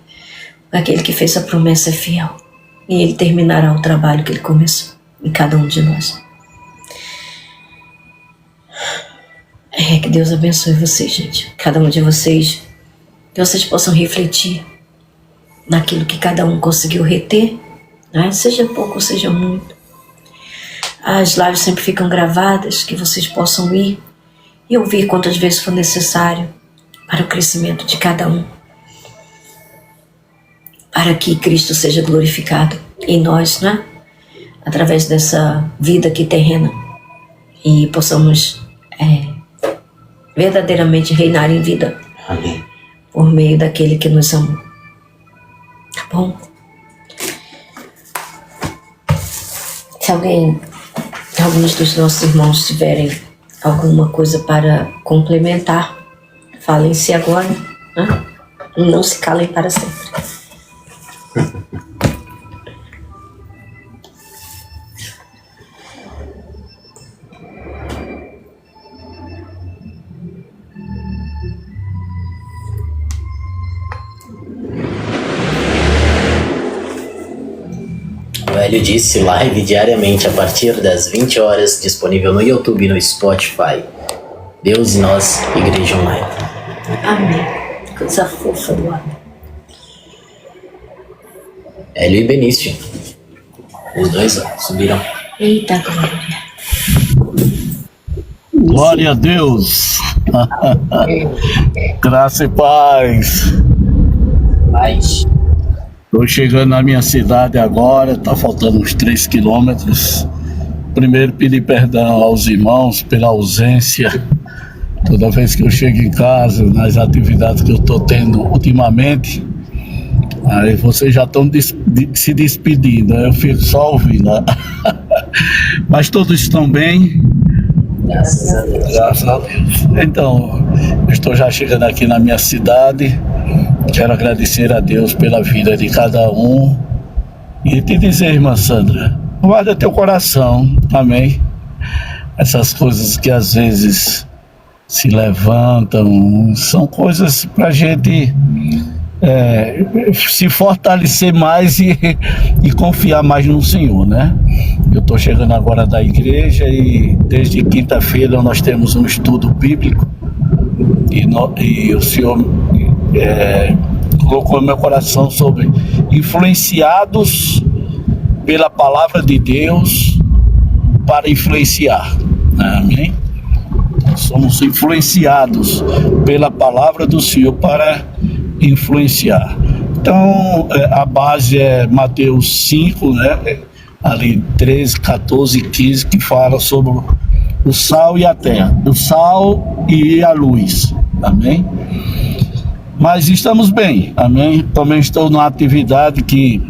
Aquele que fez a promessa é fiel. E Ele terminará o trabalho que Ele começou em cada um de nós. Que Deus abençoe vocês, gente. Cada um de vocês. Que vocês possam refletir naquilo que cada um conseguiu reter, né? Seja pouco ou seja muito. As lives sempre ficam gravadas, que vocês possam ir e ouvir quantas vezes for necessário para o crescimento de cada um, para que Cristo seja glorificado em nós, né? Através dessa vida aqui terrena, e possamos verdadeiramente reinar em vida.
Amém.
Por meio daquele que nos amou. Tá bom? Se alguns dos nossos irmãos tiverem alguma coisa para complementar, falem-se agora, né? Não se calem para sempre.
Hélio disse, live diariamente a partir das 20 horas, disponível no YouTube e no Spotify. Deus e nós, Igreja Online.
Amém. Coisa fofa do ar.
Hélio e Benício. Os dois, ó, subiram.
Eita, glória.
Glória a Deus. Graça e paz.
Paz.
Estou chegando na minha cidade agora, está faltando uns 3 quilômetros. Primeiro, pedir perdão aos irmãos pela ausência. Toda vez que eu chego em casa, nas atividades que eu estou tendo ultimamente, aí vocês já estão se despedindo, eu fico só ouvindo. Mas todos estão bem.
Graças a Deus.
Graças a Deus. Então, eu estou já chegando aqui na minha cidade. Quero agradecer a Deus pela vida de cada um. E te dizer, irmã Sandra, guarda teu coração, amém? Essas coisas que às vezes se levantam, são coisas para a gente se fortalecer mais e confiar mais no Senhor, né? Eu estou chegando agora da igreja e desde quinta-feira nós temos um estudo bíblico e o Senhor colocou no meu coração sobre influenciados pela palavra de Deus para influenciar, amém? Somos influenciados pela palavra do Senhor para influenciar. Então, a base é Mateus 5, né? Ali 13, 14 e 15, que fala sobre o sal e a terra, o sal e a luz, amém? Mas estamos bem, amém? Também estou numa atividade que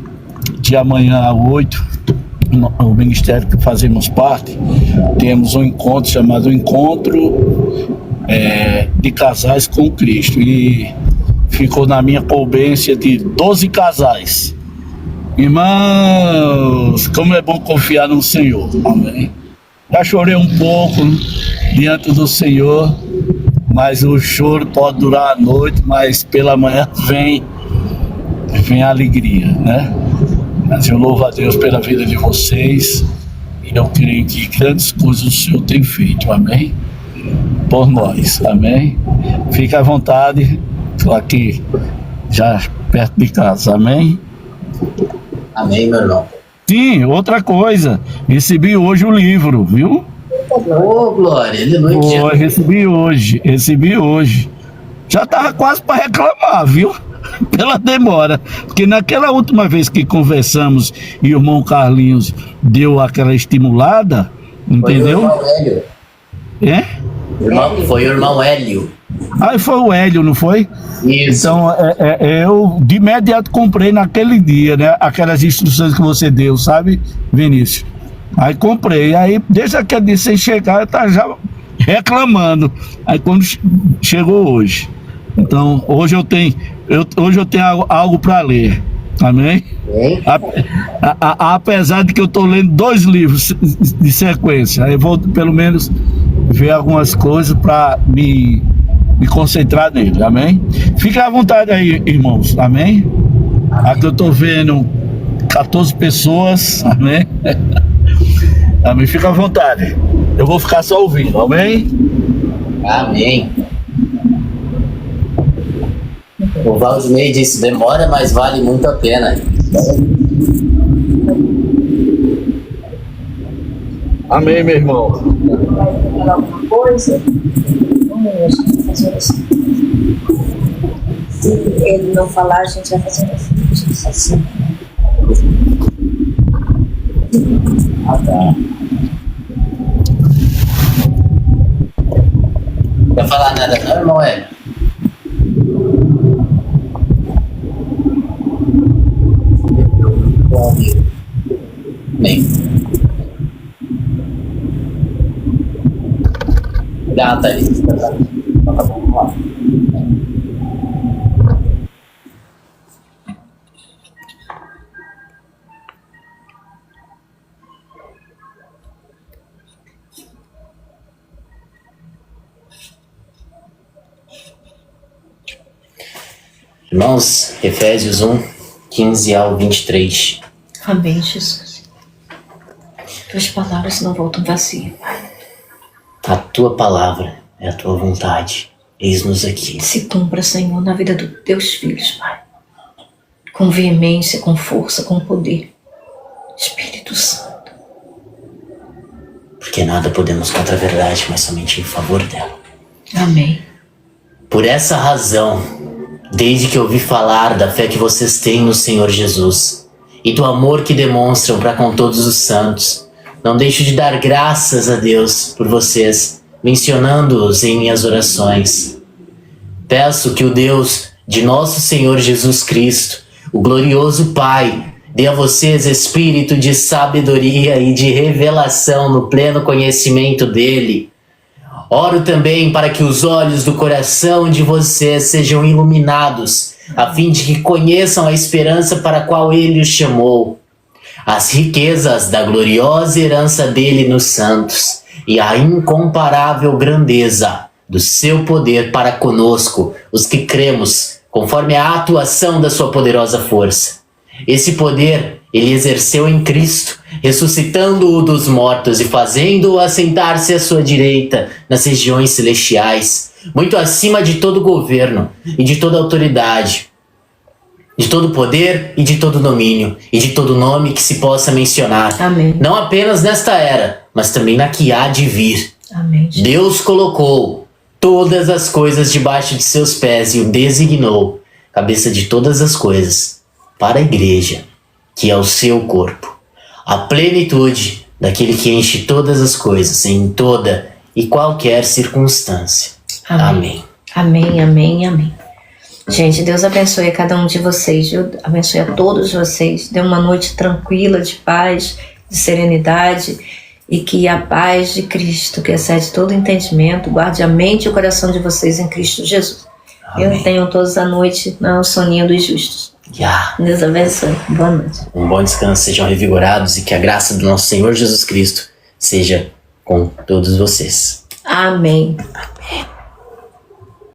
de amanhã às 8, o ministério que fazemos parte, temos um encontro chamado Encontro de Casais com Cristo, e ficou na minha incumbência de 12 casais. Irmãos, como é bom confiar no Senhor, amém? Já chorei um pouco diante do Senhor, mas o choro pode durar a noite, mas pela manhã vem a alegria, né? Mas eu louvo a Deus pela vida de vocês e eu creio que grandes coisas o Senhor tem feito, amém? Por nós, amém? Fique à vontade, estou aqui já perto de casa, amém?
Amém, meu irmão.
Sim, outra coisa, recebi hoje o livro, viu?
Ô, glória, aleluia.
Recebi hoje. Já estava quase para reclamar, viu? Pela demora, porque naquela última vez que conversamos e o irmão Carlinhos deu aquela estimulada, entendeu?
Foi o irmão Hélio. Foi o irmão Hélio.
Aí foi o Hélio, não foi?
Isso.
Então, eu de imediato comprei naquele dia, né? Aquelas instruções que você deu, sabe, Vinícius? Aí comprei, aí desde aquele dia sem chegar, eu tava já reclamando. Aí quando chegou hoje. Então, hoje eu tenho algo para ler, amém? Apesar de que eu estou lendo 2 livros de sequência, aí eu vou pelo menos ver algumas coisas para me concentrar nele, amém? Fique à vontade aí, irmãos, amém? Aqui eu estou vendo 14 pessoas, amém? Amém, fica à vontade, eu vou ficar só ouvindo, amém?
Amém. O Valdinei disse, demora, mas vale muito a pena.
Amém, meu irmão.
Vai falar alguma coisa? Vamos fazer assim. Se ele não falar, a gente vai fazer assim.
Ah, tá. Não vai falar nada não, irmão Hélio? Bem. Tá ali. Tá bom, vamos lá. Irmãos, Efésios 1, 15 ao 23.
Amém, Jesus. Tuas palavras não voltam vazias, Pai.
A tua palavra é a tua vontade. Eis-nos aqui.
Se cumpra, Senhor, na vida dos teus filhos, Pai. Com veemência, com força, com poder. Espírito Santo.
Porque nada podemos contra a verdade, mas somente em favor dela.
Amém.
Por essa razão, desde que ouvi falar da fé que vocês têm no Senhor Jesus e do amor que demonstram para com todos os santos, não deixo de dar graças a Deus por vocês, mencionando-os em minhas orações. Peço que o Deus de nosso Senhor Jesus Cristo, o glorioso Pai, dê a vocês espírito de sabedoria e de revelação no pleno conhecimento dele. Oro também para que os olhos do coração de vocês sejam iluminados, a fim de que conheçam a esperança para a qual ele os chamou, as riquezas da gloriosa herança dele nos santos e a incomparável grandeza do seu poder para conosco, os que cremos, conforme a atuação da sua poderosa força. Esse poder ele exerceu em Cristo, ressuscitando-o dos mortos e fazendo-o assentar-se à sua direita nas regiões celestiais, muito acima de todo governo e de toda autoridade, de todo poder e de todo domínio, e de todo nome que se possa mencionar.
Amém.
Não apenas nesta era, mas também na que há de vir.
Amém.
Deus colocou todas as coisas debaixo de seus pés e o designou cabeça de todas as coisas para a igreja, que é o seu corpo, a plenitude daquele que enche todas as coisas em toda e qualquer circunstância. Amém.
Amém, amém, amém. Gente, Deus abençoe a cada um de vocês, viu? Abençoe a todos vocês. Dê uma noite tranquila, de paz, de serenidade, e que a paz de Cristo, que excede todo entendimento, guarde a mente e o coração de vocês em Cristo Jesus.
Amém.
Eu tenho todos a noite no soninho dos justos. Deus abençoe. Boa noite.
Um bom descanso, sejam revigorados e que a graça do nosso Senhor Jesus Cristo seja com todos vocês.
Amém.